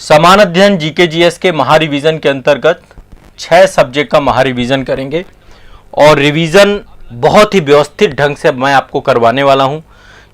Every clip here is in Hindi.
समान अध्ययन जीके जीएस के महारिवीजन के अंतर्गत 6 सब्जेक्ट का महारिवीजन करेंगे और रिवीजन बहुत ही व्यवस्थित ढंग से मैं आपको करवाने वाला हूं।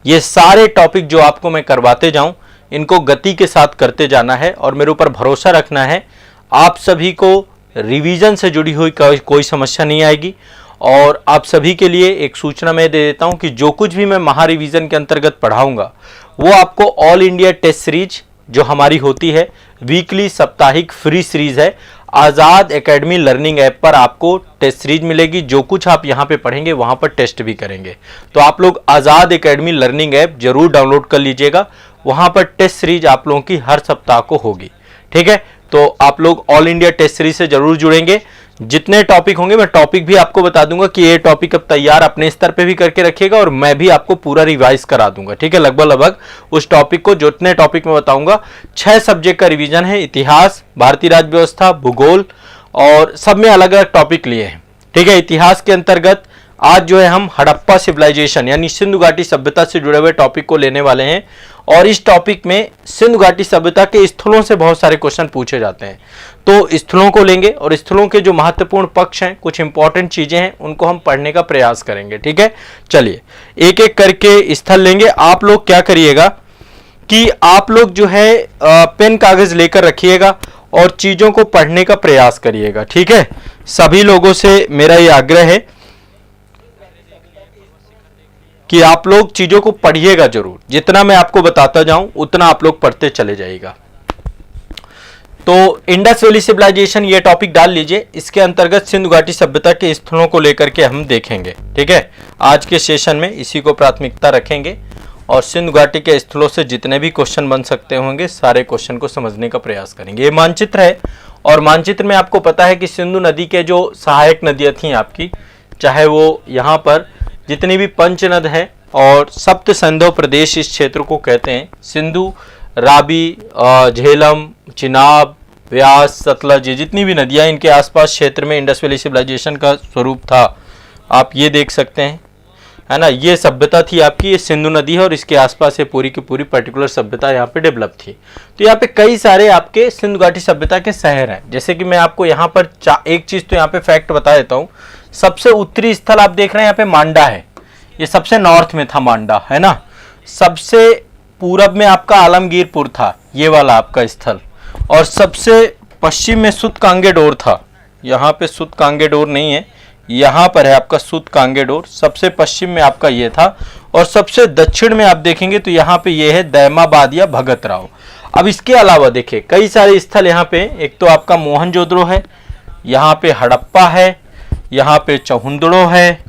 ये सारे टॉपिक जो आपको मैं करवाते जाऊं, इनको गति के साथ करते जाना है और मेरे ऊपर भरोसा रखना है। आप सभी को रिवीजन से जुड़ी हुई कोई समस्या नहीं आएगी। और आप सभी के लिए एक सूचना मैं दे देता हूं कि जो कुछ भी मैं महारिवीजन के अंतर्गत पढ़ाऊंगा वो आपको ऑल इंडिया टेस्ट सीरीज जो हमारी होती है, वीकली साप्ताहिक फ्री सीरीज है, आज़ाद एकेडमी लर्निंग ऐप पर आपको टेस्ट सीरीज मिलेगी। जो कुछ आप यहाँ पे पढ़ेंगे वहाँ पर टेस्ट भी करेंगे। तो आप लोग आज़ाद एकेडमी लर्निंग ऐप जरूर डाउनलोड कर लीजिएगा, वहाँ पर टेस्ट सीरीज आप लोगों की हर सप्ताह को होगी। ठीक है, तो आप लोग ऑल इंडिया टेस्ट सीरीज से जरूर जुड़ेंगे। जितने टॉपिक होंगे मैं टॉपिक भी आपको बता दूंगा कि ये टॉपिक अब तैयार अपने स्तर पे भी करके रखिएगा और मैं भी आपको पूरा रिवाइज करा दूंगा। ठीक है, लगभग उस टॉपिक को, जितने टॉपिक मैं बताऊंगा, 6 सब्जेक्ट का रिवीजन है। इतिहास, भारतीय राज्य व्यवस्था, भूगोल और सब में अलग अलग टॉपिक लिए हैं। ठीक है, इतिहास के अंतर्गत आज जो है हम हड़प्पा सिविलाइजेशन यानी सिंधु घाटी सभ्यता से जुड़े हुए टॉपिक को लेने वाले हैं। और इस टॉपिक में सिंधु घाटी सभ्यता के स्थलों से बहुत सारे क्वेश्चन पूछे जाते हैं, तो स्थलों को लेंगे और स्थलों के जो महत्वपूर्ण पक्ष हैं, कुछ इंपॉर्टेंट चीजें हैं, उनको हम पढ़ने का प्रयास करेंगे। ठीक है, चलिए एक एक करके स्थल लेंगे। आप लोग क्या करिएगा कि आप लोग जो है पेन कागज लेकर रखिएगा और चीजों को पढ़ने का प्रयास करिएगा। ठीक है, सभी लोगों से मेरा ये आग्रह है कि आप लोग चीजों को पढ़िएगा जरूर। जितना मैं आपको बताता जाऊं उतना आप लोग पढ़ते चले जाइएगा। तो इंडस वैली सिविलाइजेशन ये टॉपिक डाल लीजिए। इसके अंतर्गत सिंधु घाटी सभ्यता के स्थलों को लेकर के हम देखेंगे। ठीक है, आज के सेशन में इसी को प्राथमिकता रखेंगे और सिंधु घाटी के स्थलों से जितने भी क्वेश्चन बन सकते होंगे सारे क्वेश्चन को समझने का प्रयास करेंगे। ये मानचित्र है और मानचित्र में आपको पता है कि सिंधु नदी के जो सहायक नदियां थी आपकी, चाहे वो यहाँ पर जितनी भी पंचनद है और सप्त सिंधु प्रदेश इस क्षेत्र को कहते हैं। सिंधु, रावी, झेलम, चिनाब, व्यास, सतलज, ये जितनी भी नदियां इनके आसपास क्षेत्र में इंडस वैली सिविलाइजेशन का स्वरूप था। आप ये देख सकते हैं, है ना, ये सभ्यता थी आपकी, ये सिंधु नदी है और इसके आसपास ये पूरी की पूरी पर्टिकुलर सभ्यता यहाँ पे डेवलप थी। तो यहाँ पे कई सारे आपके सिंधु घाटी सभ्यता के शहर हैं। जैसे कि मैं आपको यहाँ पर एक चीज तो यहाँ पे फैक्ट बता देता हूँ। सबसे उत्तरी स्थल आप देख रहे हैं यहाँ पे मांडा है, ये सबसे नॉर्थ में था मांडा, है ना। सबसे पूरब में आपका आलमगीरपुर था, ये वाला आपका स्थल। और सबसे पश्चिम में सुत कांगेडोर था। यहाँ पे सुत कांगेडोर नहीं है, यहाँ पर है आपका सुत कांगेडोर। सबसे पश्चिम में आपका ये था और सबसे दक्षिण में आप देखेंगे तो यहाँ पे ये है दैमाबाद या भगत राव। अब इसके अलावा देखिए कई सारे स्थल यहाँ पे, एक तो आपका मोहनजोदड़ो है, यहाँ पे हड़प्पा है, यहाँ पे चहुंदड़ो है,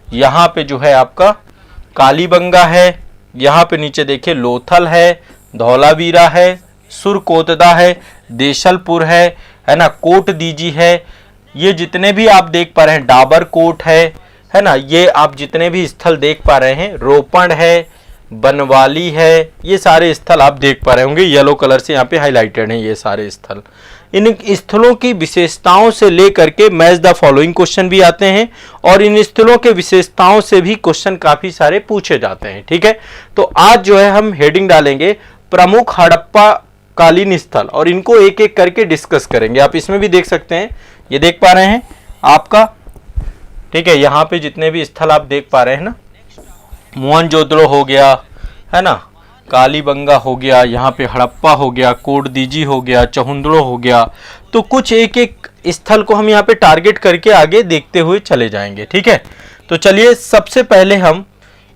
यहाँ पे जो है आपका कालीबंगा है, यहाँ पे नीचे देखिए लोथल है, धौलावीरा है, सुरकोतदा है, देशलपुर है ना, कोट दीजी है। ये जितने भी आप देख पा रहे हैं, डाबर कोट है ना, ये आप जितने भी स्थल देख पा रहे हैं, रोपण है, बनवाली है, ये सारे स्थल आप देख पा रहे होंगे। येलो कलर से यहाँ पे हाईलाइटेड हैं ये सारे स्थल। इन स्थलों की विशेषताओं से लेकर के मैच द फॉलोइंग क्वेश्चन भी आते हैं और इन स्थलों के विशेषताओं से भी क्वेश्चन काफी सारे पूछे जाते हैं। ठीक है, तो आज जो है हम हेडिंग डालेंगे प्रमुख हड़प्पा कालीन स्थल और इनको एक एक करके डिस्कस करेंगे। आप इसमें भी देख सकते हैं, ये देख पा रहे हैं आपका। ठीक है, यहाँ पे जितने भी स्थल आप देख पा रहे हैं ना, मोहनजोदड़ो हो गया, है ना, कालीबंगा हो गया, यहाँ पे हड़प्पा हो गया, कोटदीजी हो गया, चहुंदड़ो हो गया। तो कुछ एक एक स्थल को हम यहाँ पे टारगेट करके आगे देखते हुए चले जाएंगे। ठीक है, तो चलिए सबसे पहले हम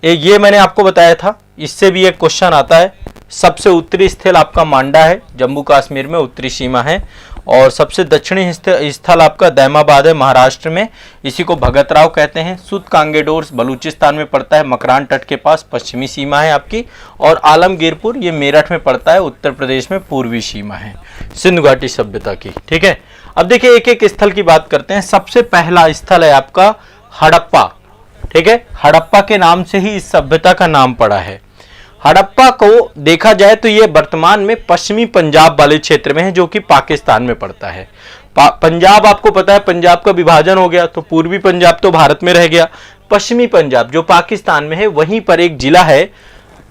ये मैंने आपको बताया था, इससे भी एक क्वेश्चन आता है। सबसे उत्तरी स्थल आपका मांडा है, जम्मू कश्मीर में उत्तरी सीमा है। और सबसे दक्षिणी स्थल आपका दैमाबाद है, महाराष्ट्र में, इसी को भगत राव कहते हैं। सुत कांगेडोर बलूचिस्तान में पड़ता है, मकरान तट के पास पश्चिमी सीमा है आपकी। और आलमगीरपुर ये मेरठ में पड़ता है, उत्तर प्रदेश में पूर्वी सीमा है सिंधु घाटी सभ्यता की। ठीक है, अब देखिए एक एक स्थल की बात करते हैं। सबसे पहला स्थल है आपका हड़प्पा। ठीक है, हड़प्पा के नाम से ही इस सभ्यता का नाम पड़ा है। हड़प्पा को देखा जाए तो ये वर्तमान में पश्चिमी पंजाब वाले क्षेत्र में है, जो कि पाकिस्तान में पड़ता है। पंजाब आपको पता है, पंजाब का विभाजन हो गया तो पूर्वी पंजाब तो भारत में रह गया। पश्चिमी पंजाब जो पाकिस्तान में है, वहीं पर एक जिला है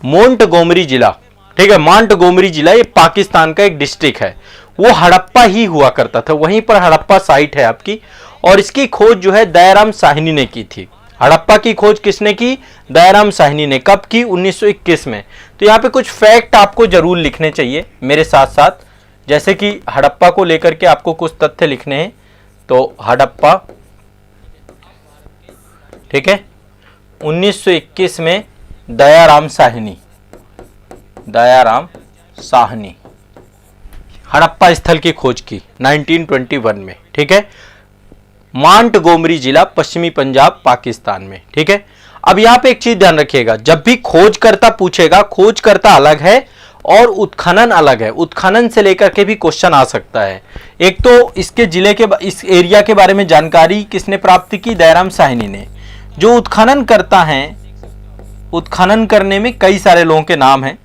मोंटगोमरी जिला। ठीक है, मोंटगोमरी जिला ये पाकिस्तान का एक डिस्ट्रिक्ट है, वो हड़प्पा ही हुआ करता था, वहीं पर हड़प्पा साइट है आपकी। और इसकी खोज जो है दयाराम साहनी ने की थी। हड़प्पा की खोज किसने की? दयाराम साहनी ने। कब की? 1921 में। तो यहाँ पे कुछ फैक्ट आपको जरूर लिखने चाहिए मेरे साथ साथ, जैसे कि हड़प्पा को लेकर के आपको कुछ तथ्य लिखने हैं। तो हड़प्पा, ठीक है, 1921 में दयाराम साहनी हड़प्पा स्थल की खोज की 1921 में। ठीक है, मोंटगोमरी जिला पश्चिमी पंजाब पाकिस्तान में। ठीक है, अब यहां पे एक चीज ध्यान रखिएगा, जब भी खोजकर्ता पूछेगा, खोजकर्ता अलग है और उत्खनन अलग है। उत्खनन से लेकर के भी क्वेश्चन आ सकता है। एक तो इसके जिले के, इस एरिया के बारे में जानकारी किसने प्राप्त की? दयाराम साहनी ने। जो उत्खनन करता है, उत्खनन करने में कई सारे लोगों के नाम हैं।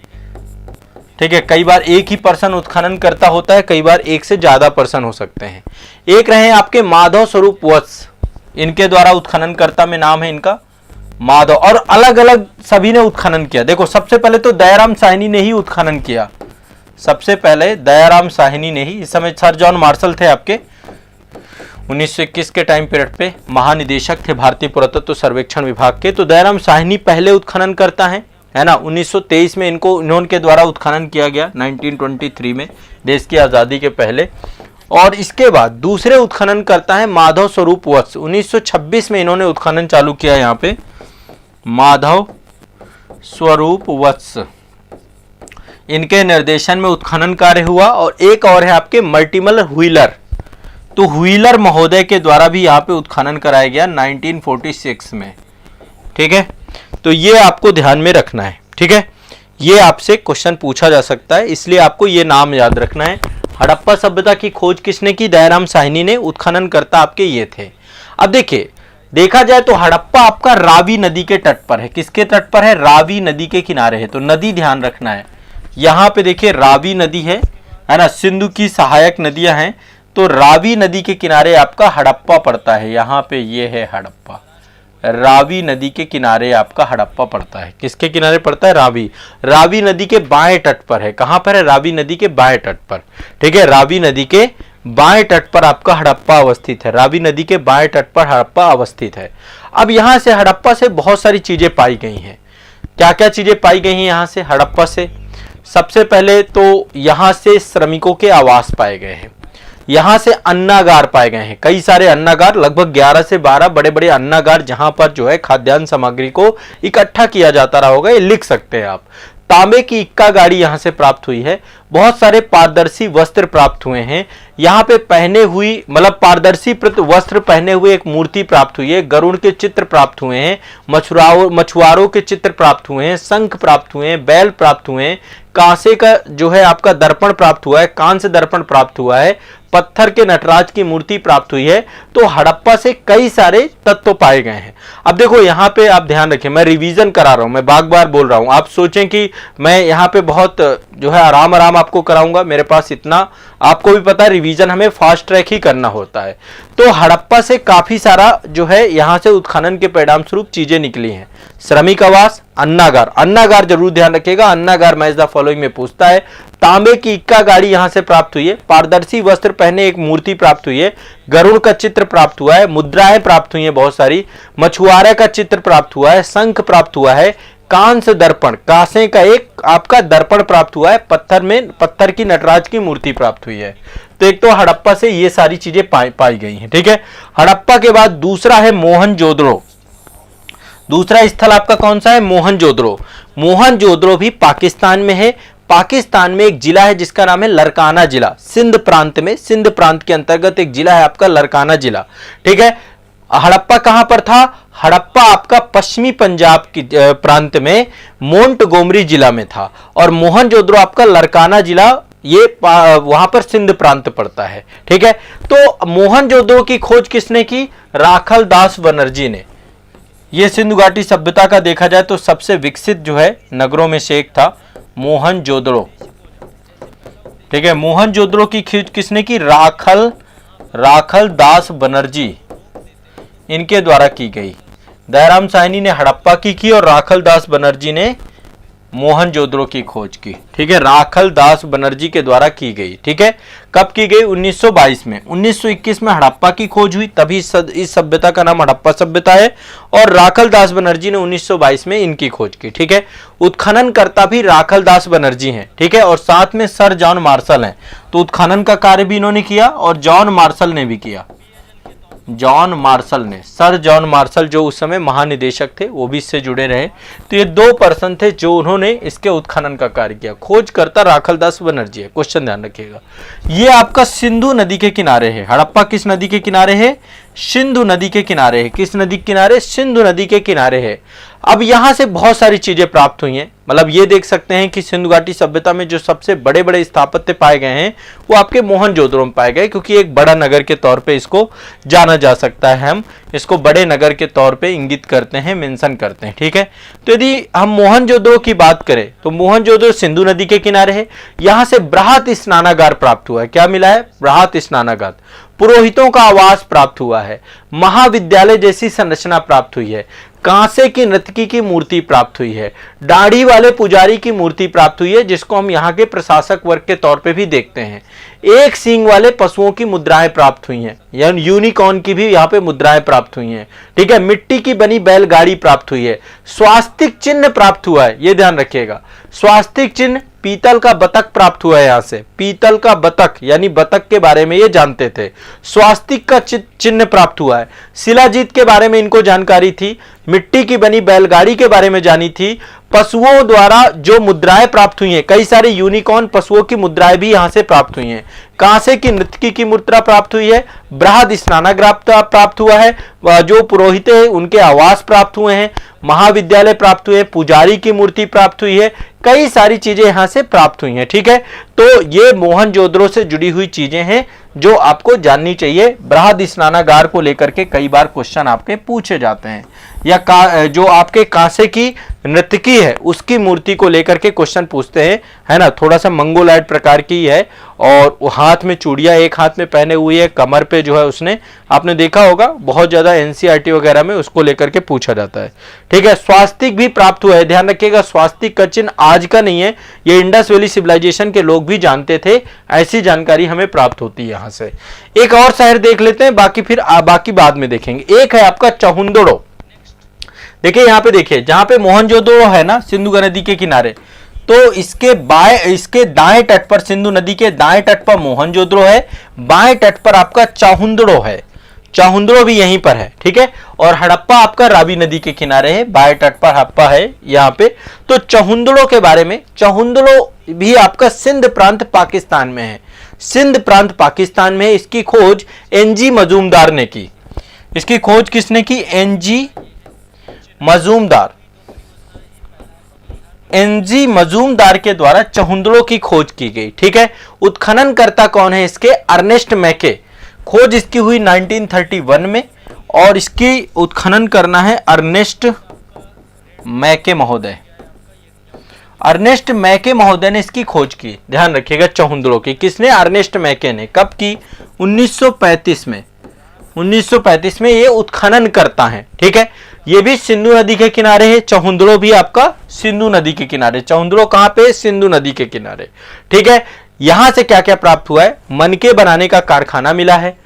ठीक है, कई बार एक ही पर्सन उत्खनन करता होता है, कई बार एक से ज्यादा पर्सन हो सकते हैं। एक रहे आपके माधव स्वरूप वत्स, इनके द्वारा उत्खननकर्ता में नाम है इनका माधव, और अलग अलग सभी ने उत्खनन किया। देखो, सबसे पहले तो दयाराम साहनी ने ही उत्खनन किया, सबसे पहले दयाराम साहनी ने ही। इस समय सर जॉन मार्शल थे आपके 1921 के टाइम पीरियड पे महानिदेशक थे भारतीय पुरातत्व सर्वेक्षण विभाग के। तो दयाराम साहनी पहले उत्खनन करता है ना। 1923 में इनके द्वारा उत्खनन किया गया, 1923 में, देश की आजादी के पहले। और इसके बाद दूसरे उत्खनन करता है माधव स्वरूप वत्स, 1926 में इन्होंने उत्खनन चालू किया। यहाँ पे माधव स्वरूप वत्स, इनके निर्देशन में उत्खनन कार्य हुआ। और एक और है आपके मल्टीमल व्हीलर, तो व्हीलर महोदय के द्वारा भी यहाँ पे उत्खनन कराया गया 1946 में। ठीक है, तो ये आपको ध्यान में रखना है। ठीक है, ये आपसे क्वेश्चन पूछा जा सकता है, इसलिए आपको ये नाम याद रखना है। हड़प्पा सभ्यता की खोज किसने की? दयाराम साहनी ने। उत्खननकर्ता आपके ये थे। अब देखिए, देखा जाए तो हड़प्पा आपका रावी नदी के तट पर है। किसके तट पर है? रावी नदी के किनारे है। तो नदी ध्यान रखना है, यहां पे देखिए रावी नदी है ना, सिंधु की सहायक नदियां हैं। तो रावी नदी के किनारे आपका हड़प्पा पड़ता है। यहां पे ये है हड़प्पा, रावी नदी के किनारे आपका हड़प्पा पड़ता है। किसके किनारे पड़ता है? रावी नदी के बाएं तट पर है। कहां पर है? रावी नदी के बाएं तट पर। ठीक है, रावी नदी के बाएं तट पर आपका हड़प्पा अवस्थित है। रावी नदी के बाएं तट पर हड़प्पा अवस्थित है। अब यहां से हड़प्पा से बहुत सारी चीजें पाई गई हैं। क्या क्या चीजें पाई गई हैं यहां से हड़प्पा से? सबसे पहले तो यहां से श्रमिकों के आवास पाए गए हैं, यहां से अन्नागार पाए गए हैं, कई सारे अन्नागार, लगभग 11 से 12 बड़े बड़े अन्नागार, जहां पर जो है खाद्यान्न सामग्री को इकट्ठा किया जाता रहा होगा, ये लिख सकते हैं आप। तांबे की इक्का गाड़ी यहां से प्राप्त हुई है। बहुत सारे पारदर्शी वस्त्र प्राप्त हुए हैं। यहाँ पे पहने हुई, मतलब पारदर्शी वस्त्र पहने हुए एक मूर्ति प्राप्त हुई है। गरुड़ के चित्र प्राप्त हुए हैं, मछुआरों के चित्र प्राप्त हुए हैं, शंख प्राप्त हुए हैं, बैल प्राप्त हुए हैं, कांसे का जो है आपका दर्पण प्राप्त हुआ है, कांस्य दर्पण प्राप्त हुआ है, पत्थर के नटराज की मूर्ति प्राप्त हुई है। तो हड़प्पा से कई सारे तत्व पाए गए हैं। अब देखो यहाँ पे आप ध्यान रखें, मैं रिवीजन करा रहा हूं, मैं बार बार बोल रहा हूं। आप सोचें कि मैं यहाँ पे बहुत जो है आराम आपको कराऊंगा, मेरे पास इतना, आपको भी पता है रिवीजन हमें फास्ट ट्रैक ही करना होता है। तो हड़प्पा से काफी सारा जो है यहाँ से उत्खनन के परिणाम स्वरूप चीजें निकली हैं। श्रमिक आवास, अन्नागार, अन्नागार जरूर ध्यान रखिएगा, अन्नागार मैच द फॉलोइंग में पूछता है। तांबे की इक्का गाड़ी यहां से प्राप्त हुई है, पारदर्शी वस्त्र पहने एक मूर्ति प्राप्त हुई है, गरुड़ का चित्र प्राप्त हुआ है, मुद्राएं प्राप्त हुई है बहुत सारी, मछुआरे का चित्र प्राप्त हुआ है, शंख प्राप्त हुआ है, कांस्य दर्पण, कांसे का एक आपका दर्पण प्राप्त हुआ है, पत्थर की नटराज की मूर्ति प्राप्त हुई है। तो एक तो हड़प्पा से ये सारी चीजें पाई गई हैं। ठीक है, हड़प्पा के बाद दूसरा है मोहनजोदड़ो। दूसरा स्थल आपका कौन सा है? मोहनजोदड़ो। मोहनजोदड़ो भी पाकिस्तान में है। पाकिस्तान में एक जिला है जिसका नाम है लरकाना जिला, सिंध प्रांत में, सिंध प्रांत के अंतर्गत एक जिला है आपका लरकाना जिला। ठीक है, हड़प्पा कहां पर था? हड़प्पा आपका पश्चिमी पंजाब की प्रांत में मोंटगोमरी जिला में था, और मोहनजोदड़ो आपका लरकाना जिला, ये वहां पर सिंध प्रांत पड़ता है। ठीक है, तो मोहनजोदड़ो की खोज किसने की? राखल दास बनर्जी ने। ये सिंधु घाटी सभ्यता का देखा जाए तो सबसे विकसित जो है नगरों में से एक था मोहनजोदड़ो। ठीक है, मोहनजोदड़ो की खोज किसने की? राखल दास बनर्जी, इनके द्वारा की गई। दयाराम साहनी ने हड़प्पा की और राखल दास बनर्जी ने मोहनजोदड़ो की खोज की, ठीक है, राखल दास बनर्जी के द्वारा की गई, ठीक है। कब की गई? 1922 में। 1921 में हड़प्पा की खोज हुई, तभी इस सभ्यता का नाम हड़प्पा सभ्यता है, और राखल दास बनर्जी ने 1922 में इनकी खोज की, ठीक है। उत्खननकर्ता भी राखल दास बनर्जी हैं, ठीक है, और साथ में सर जॉन मार्शल हैं। तो उत्खनन का कार्य भी इन्होंने किया और जॉन मार्शल ने भी किया। जॉन मार्शल ने, सर जॉन मार्शल जो उस समय महानिदेशक थे, वो भी इससे जुड़े रहे। तो ये 2 पर्सन थे जो उन्होंने इसके उत्खनन का कार्य किया। खोजकर्ता राखलदास बनर्जी है, क्वेश्चन ध्यान रखिएगा। ये आपका सिंधु नदी के किनारे है। हड़प्पा किस नदी के किनारे है? सिंधु नदी के किनारे है। किस नदी के किनारे? सिंधु नदी के किनारे है। अब यहां से बहुत सारी चीजें प्राप्त हुई हैं, मतलब ये देख सकते हैं कि सिंधु घाटी सभ्यता में जो सबसे बड़े बड़े स्थापत्य पाए गए हैं वो आपके मोहनजोदड़ो में पाए गए, क्योंकि एक बड़ा नगर के तौर पे इसको जाना जा सकता है। हम इसको बड़े नगर के तौर पे इंगित करते हैं, मेंशन करते हैं, ठीक है। तो यदि हम मोहनजोदड़ो की बात करें तो मोहनजोदड़ो सिंधु नदी के किनारे है। यहां से बृहत स्नानागार प्राप्त हुआ है। क्या मिला है? बृहत स्नानागार। पुरोहितों का आवास प्राप्त हुआ है। महाविद्यालय जैसी संरचना प्राप्त हुई है। कांसे की नर्तकी की मूर्ति प्राप्त हुई है। दाढ़ी वाले पुजारी की मूर्ति प्राप्त हुई है, जिसको हम यहाँ के प्रशासक वर्ग के तौर पे भी देखते हैं। एक सींग वाले पशुओं की मुद्राएं प्राप्त हुई हैं, यानी यूनिकॉर्न की भी यहाँ पे मुद्राएं प्राप्त हुई हैं, ठीक है। मिट्टी की बनी बैलगाड़ी प्राप्त हुई है। स्वास्तिक चिन्ह प्राप्त हुआ है, ये ध्यान रखिएगा। स्वास्तिक चिन्ह, पीतल का बतख प्राप्त हुआ है। यहां से पीतल का बतख, यानी बतख के बारे में ये जानते थे। स्वास्तिक का चिन्ह प्राप्त हुआ है। शिलाजीत के बारे में इनको जानकारी थी। मिट्टी की बनी बैलगाड़ी के बारे में जानी थी। पशुओं द्वारा जो मुद्राएं प्राप्त हुई हैं, कई सारे यूनिकॉर्न पशुओं की मुद्राएं भी यहां से प्राप्त हुई हैं। कांसे की नर्तकी की मुद्रा प्राप्त हुई है। बृहद स्नानागार प्राप्त हुआ है। जो पुरोहित है उनके आवास प्राप्त हुए हैं। महाविद्यालय प्राप्त हुए, पुजारी की मूर्ति प्राप्त हुई है। कई सारी चीजें यहां से प्राप्त हुई हैं, ठीक है। तो ये मोहनजोदड़ो से जुड़ी हुई चीजें हैं जो आपको जाननी चाहिए। बृहद स्नानागार को लेकर के कई बार क्वेश्चन आपके पूछे जाते हैं, या जो आपके कांसे की नर्तकी है उसकी मूर्ति को लेकर के क्वेश्चन पूछते हैं, है ना। थोड़ा सा मंगोलाइट प्रकार की है, और हाथ में चूड़ियां एक हाथ में पहने हुई है, कमर पे जो है उसने, आपने देखा होगा बहुत ज्यादा एनसीईआरटी वगैरह में उसको लेकर के पूछा जाता है, ठीक है। स्वास्तिक भी प्राप्त हुआ है, ध्यान रखिएगा। स्वास्तिक का चिन्ह आज का नहीं है, ये इंडस वैली सिविलाइजेशन के लोग भी जानते थे। ऐसी जानकारी हमें प्राप्त होती है यहां से। एक और शहर देख लेते हैं, बाकी फिर बाकी बाद में देखेंगे। एक है आपका चहुंदड़ो। देखिए यहां पे, देखिए जहां पे मोहनजोदड़ो है ना सिंधु नदी के किनारे, तो इसके दाएं तट पर, सिंधु नदी के दाएं तट पर मोहनजोदड़ो है, बाएं तट पर आपका चहुंदड़ो है। चहुंदड़ो भी यहीं पर है, ठीक है। और हड़प्पा आपका रावी नदी के किनारे है, बाएं तट पर हड़प्पा है यहाँ पे। तो चहुंदड़ो के बारे में, चहुंदड़ो भी आपका सिंध प्रांत पाकिस्तान में है। सिंध प्रांत पाकिस्तान में है। इसकी खोज एनजी मजूमदार ने की। इसकी खोज किसने की? एनजी मजूमदार। एनजी मजूमदार के द्वारा चहुंदड़ो की खोज की गई, ठीक है। उत्खननकर्ता कौन है इसके? अर्नेस्ट मैके। खोज इसकी हुई 1931 में, और इसकी उत्खनन करना है अर्नेस्ट मैके महोदय। अर्नेस्ट मैके महोदय ने इसकी खोज की, ध्यान रखिएगा, चहुंदड़ो की। किसने? अर्नेस्ट मैके ने। कब की? 1935 में। 1935 में ये उत्खनन करता है, ठीक है। ये भी सिंधु नदी के किनारे है। चहुंदड़ो भी आपका सिंधु नदी के किनारे। चहुंदड़ो कहां पे? सिंधु नदी के किनारे, ठीक है। यहां से क्या क्या प्राप्त हुआ है? मनके बनाने का कारखाना मिला है।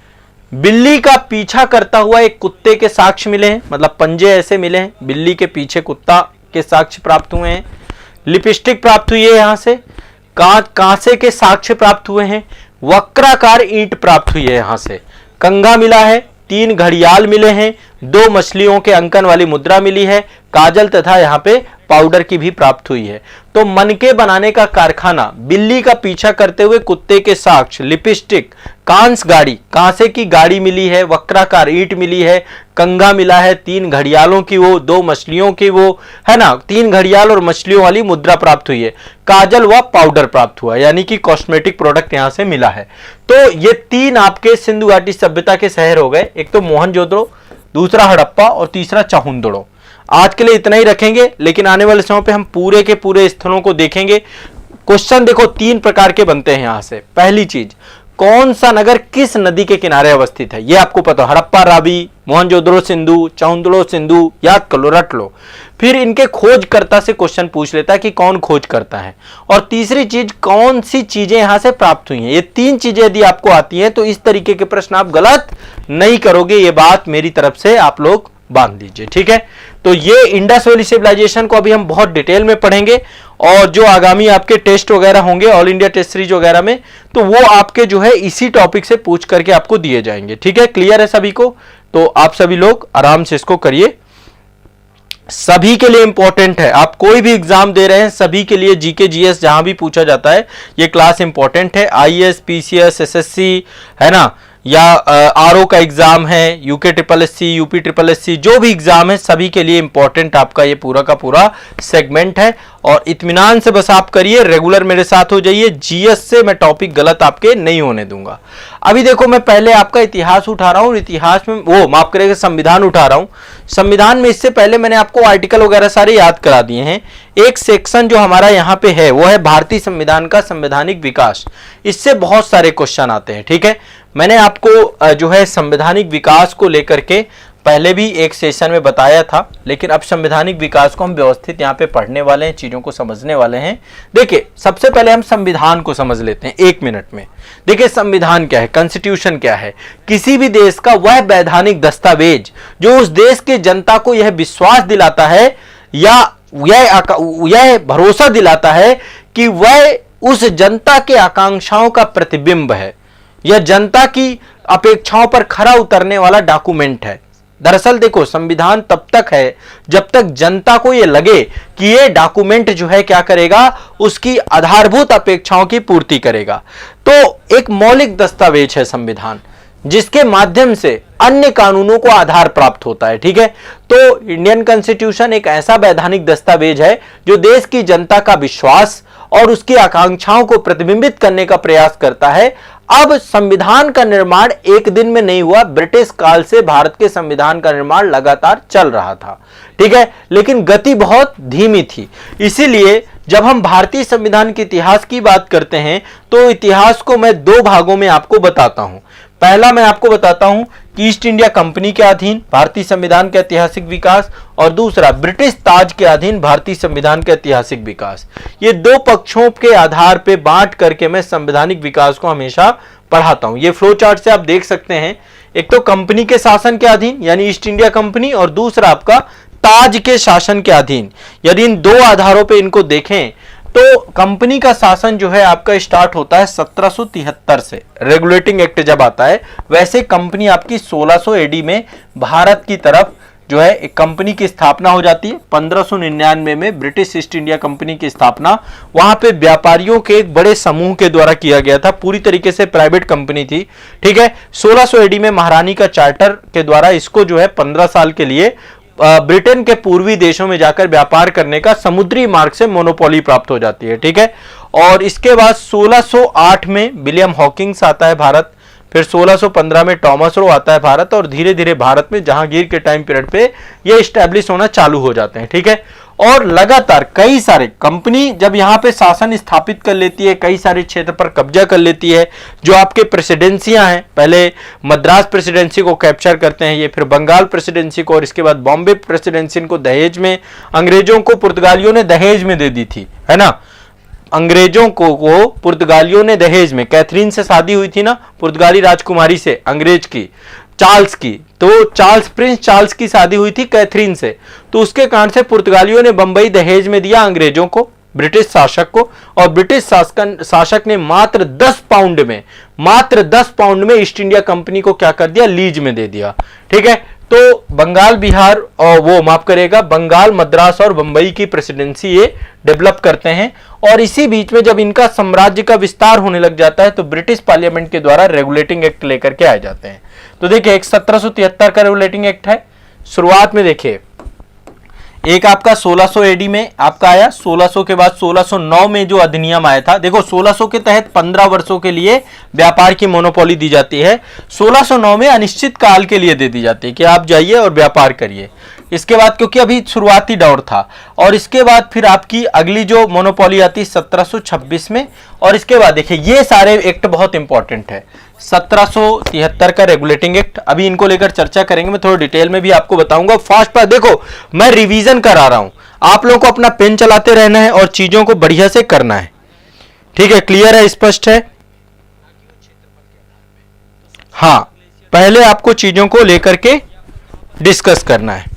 बिल्ली का पीछा करता हुआ एक कुत्ते के साक्ष्य मिले हैं, मतलब पंजे ऐसे मिले हैं, बिल्ली के पीछे कुत्ता के साक्ष्य प्राप्त हुए हैं। लिपस्टिक प्राप्त हुई है यहां से। कांसे के साक्ष्य प्राप्त हुए हैं। वक्राकार ईंट प्राप्त हुई है यहां से। कंघा मिला है। 3 घड़ियाल मिले हैं। 2 मछलियों के अंकन वाली मुद्रा मिली है। काजल तथा यहाँ पे पाउडर की भी प्राप्त हुई है। तो मनके बनाने का कारखाना, बिल्ली का पीछा करते हुए कुत्ते के साक्ष्य, लिपस्टिक, कांस गाड़ी, कांसे की गाड़ी मिली है, वक्राकार ईंट मिली है, कंघा मिला है, 3 घड़ियालों की वो, 2 मछलियों की वो, है ना, 3 घड़ियाल और मछलियों वाली मुद्रा प्राप्त हुई है। काजल व पाउडर प्राप्त हुआ, यानी कि कॉस्मेटिक प्रोडक्ट यहां से मिला है। तो ये 3 आपके सिंधु घाटी सभ्यता के शहर हो गए। एक तो मोहनजोदड़ो, दूसरा हड़प्पा और तीसरा चहुंदड़ो। आज के लिए इतना ही रखेंगे, लेकिन आने वाले समय पे हम पूरे के पूरे स्थलों को देखेंगे। क्वेश्चन देखो 3 प्रकार के बनते हैं यहां से। पहली चीज, कौन सा नगर किस नदी के किनारे अवस्थित है, ये आपको पता। हड़प्पा, रावी, मोहनजोदड़ो सिंधु, चौंदड़ो सिंधु, याद कर लो, रट लो। फिर इनके खोजकर्ता से क्वेश्चन पूछ लेता है कि कौन खोज करता है। और तीसरी चीज, कौन सी चीजें यहां से प्राप्त हुई हैं। ये तीन चीजें यदि आपको आती हैं तो इस तरीके के प्रश्न आप गलत नहीं करोगे, ये बात मेरी तरफ से आप लोग बांध लीजिए, ठीक है। तो ये इंडस वैली सिविलाइजेशन को अभी हम बहुत डिटेल में पढ़ेंगे, और जो आगामी आपके टेस्ट वगैरह होंगे ऑल इंडिया टेस्ट सीरीज वगैरह में, तो वो आपके जो है इसी टॉपिक से पूछ करके आपको दिए जाएंगे, ठीक है। क्लियर है सभी को? तो आप सभी लोग आराम से इसको करिए, सभी के लिए इंपॉर्टेंट है। आप कोई भी एग्जाम दे रहे हैं, सभी के लिए जीके जीएस जहां भी पूछा जाता है ये क्लास इंपॉर्टेंट है। आईएएस, पीसीएस, एसएससी, है ना, या आरओ का एग्जाम है, UK triple SC, UP triple SC, जो भी एग्जाम है सभी के लिए इंपॉर्टेंट आपका ये पूरा का पूरा सेगमेंट है। और इत्मीनान से बस आप करिए, रेगुलर मेरे साथ हो जाइए, जीएस से मैं टॉपिक गलत आपके नहीं होने दूंगा। अभी देखो, मैं पहले आपका इतिहास उठा रहा हूं, इतिहास में वो माफ करेगा संविधान उठा रहा हूं। संविधान में इससे पहले मैंने आपको आर्टिकल वगैरह सारे याद करा दिए हैं। एक सेक्शन जो हमारा यहाँ पे है वो है भारतीय संविधान का संवैधानिक विकास। इससे बहुत सारे क्वेश्चन आते हैं, ठीक है। मैंने आपको जो है संवैधानिक विकास को लेकर के पहले भी एक सेशन में बताया था, लेकिन अब संवैधानिक विकास को हम व्यवस्थित यहाँ पे पढ़ने वाले हैं, चीजों को समझने वाले हैं। देखिए, सबसे पहले हम संविधान को समझ लेते हैं 1 मिनट में। देखिए, संविधान क्या है, कॉन्स्टिट्यूशन क्या है? किसी भी देश का वह वैधानिक दस्तावेज जो उस देश के जनता को यह विश्वास दिलाता है या यह भरोसा दिलाता है कि वह उस जनता के आकांक्षाओं का प्रतिबिंब है या जनता की अपेक्षाओं पर खरा उतरने वाला डॉक्यूमेंट है। दरअसल देखो, संविधान तब तक है जब तक जनता को यह लगे कि यह डॉक्यूमेंट जो है क्या करेगा, उसकी आधारभूत अपेक्षाओं की पूर्ति करेगा। तो एक मौलिक दस्तावेज है संविधान, जिसके माध्यम से अन्य कानूनों को आधार प्राप्त होता है, ठीक है। तो इंडियन कॉन्स्टिट्यूशन एक ऐसा वैधानिक दस्तावेज है जो देश की जनता का विश्वास और उसकी आकांक्षाओं को प्रतिबिंबित करने का प्रयास करता है। अब संविधान का निर्माण एक दिन में नहीं हुआ, ब्रिटिश काल से भारत के संविधान का निर्माण लगातार चल रहा था, ठीक है, लेकिन गति बहुत धीमी थी। इसीलिए जब हम भारतीय संविधान के इतिहास की बात करते हैं तो इतिहास को मैं 2 भागों में आपको बताता हूं। पहला मैं आपको बताता हूं कि ईस्ट इंडिया कंपनी के अधीन भारतीय संविधान का ऐतिहासिक विकास, और दूसरा ब्रिटिश ताज के अधीन भारतीय संविधान का ऐतिहासिक विकास। ये 2 पक्षों के आधार पे बांट करके मैं संवैधानिक विकास को हमेशा पढ़ाता हूं। ये फ्लो चार्ट से आप देख सकते हैं, एक तो कंपनी के शासन के अधीन यानी ईस्ट इंडिया कंपनी, और दूसरा आपका ताज के शासन के अधीन। यदि इन 2 आधारों पे इनको देखें तो कंपनी का शासन जो है आपका स्टार्ट होता है 1773 से, रेगुलेटिंग एक्ट जब आता है। वैसे कंपनी आपकी 1600 एडी में भारत की तरफ जो है एक कंपनी की स्थापना हो जाती है। 1599 में ब्रिटिश ईस्ट इंडिया कंपनी की स्थापना वहां पे व्यापारियों के एक बड़े समूह के द्वारा किया गया था, पूरी तरीके से प्राइवेट कंपनी थी, ठीक है। 1600 एडी में महारानी का चार्टर के द्वारा इसको जो है 15 साल के लिए ब्रिटेन के पूर्वी देशों में जाकर व्यापार करने का समुद्री मार्ग से मोनोपोली प्राप्त हो जाती है, ठीक है। और इसके बाद 1608 में विलियम हॉकिंस आता है भारत, फिर 1615 में टॉमस रो आता है भारत, और धीरे धीरे भारत में जहांगीर के टाइम पीरियड पे ये स्टैब्लिश होना चालू हो जाते हैं, ठीक है। और लगातार कई सारे कंपनी जब यहाँ पे शासन स्थापित कर लेती है, कई सारे क्षेत्र पर कब्जा कर लेती है, जो आपके प्रेसिडेंसियां हैं, पहले मद्रास प्रेसिडेंसी को कैप्चर करते हैं ये, फिर बंगाल प्रेसिडेंसी को, और इसके बाद बॉम्बे प्रेसिडेंसी को दहेज में, अंग्रेजों को पुर्तगालियों ने दहेज में दे दी थी, है ना। अंग्रेजों को पुर्तगालियों ने दहेज में, कैथरीन से शादी हुई थी ना पुर्तगाली राजकुमारी से, अंग्रेज की, चार्ल्स की, तो चार्ल्स, प्रिंस चार्ल्स की शादी हुई थी कैथरीन से, तो उसके कारण से पुर्तगालियों ने बंबई दहेज में दिया अंग्रेजों को, ब्रिटिश शासक को, और ब्रिटिश शासक ने मात्र 10 पाउंड में ईस्ट इंडिया कंपनी को क्या कर दिया, लीज में दे दिया, ठीक है। तो बंगाल, बिहार और वो माफ करेगा बंगाल, मद्रास और बंबई की प्रेसिडेंसी ये डेवलप करते हैं। और इसी बीच में जब इनका साम्राज्य का विस्तार होने लग जाता है तो ब्रिटिश पार्लियामेंट के द्वारा रेगुलेटिंग एक्ट लेकर के आ जाते हैं। तो देखिए, एक 1773 का रेगुलेटिंग एक्ट है। शुरुआत में देखिए, एक आपका 1600 एडी में आपका आया, 1600 के बाद 1609 में जो अधिनियम आया था, देखो 1600 के तहत 15 वर्षों के लिए व्यापार की मोनोपोली दी जाती है, 1609 में अनिश्चित काल के लिए दे दी जाती है कि आप जाइए और व्यापार करिए, इसके बाद क्योंकि अभी शुरुआती दौर था, और इसके बाद फिर आपकी अगली जो मोनोपोली आती है 1726 में, और इसके बाद देखिए ये सारे एक्ट बहुत इंपॉर्टेंट है। 1773 का रेगुलेटिंग एक्ट, अभी इनको लेकर चर्चा करेंगे, मैं थोड़ा डिटेल में भी आपको बताऊंगा। फास्ट पर देखो मैं रिवीजन करा रहा हूं, आप लोगों को अपना पेन चलाते रहना है और चीजों को बढ़िया से करना है, ठीक है? क्लियर है, स्पष्ट है? हाँ, पहले आपको चीजों को लेकर के डिस्कस करना है।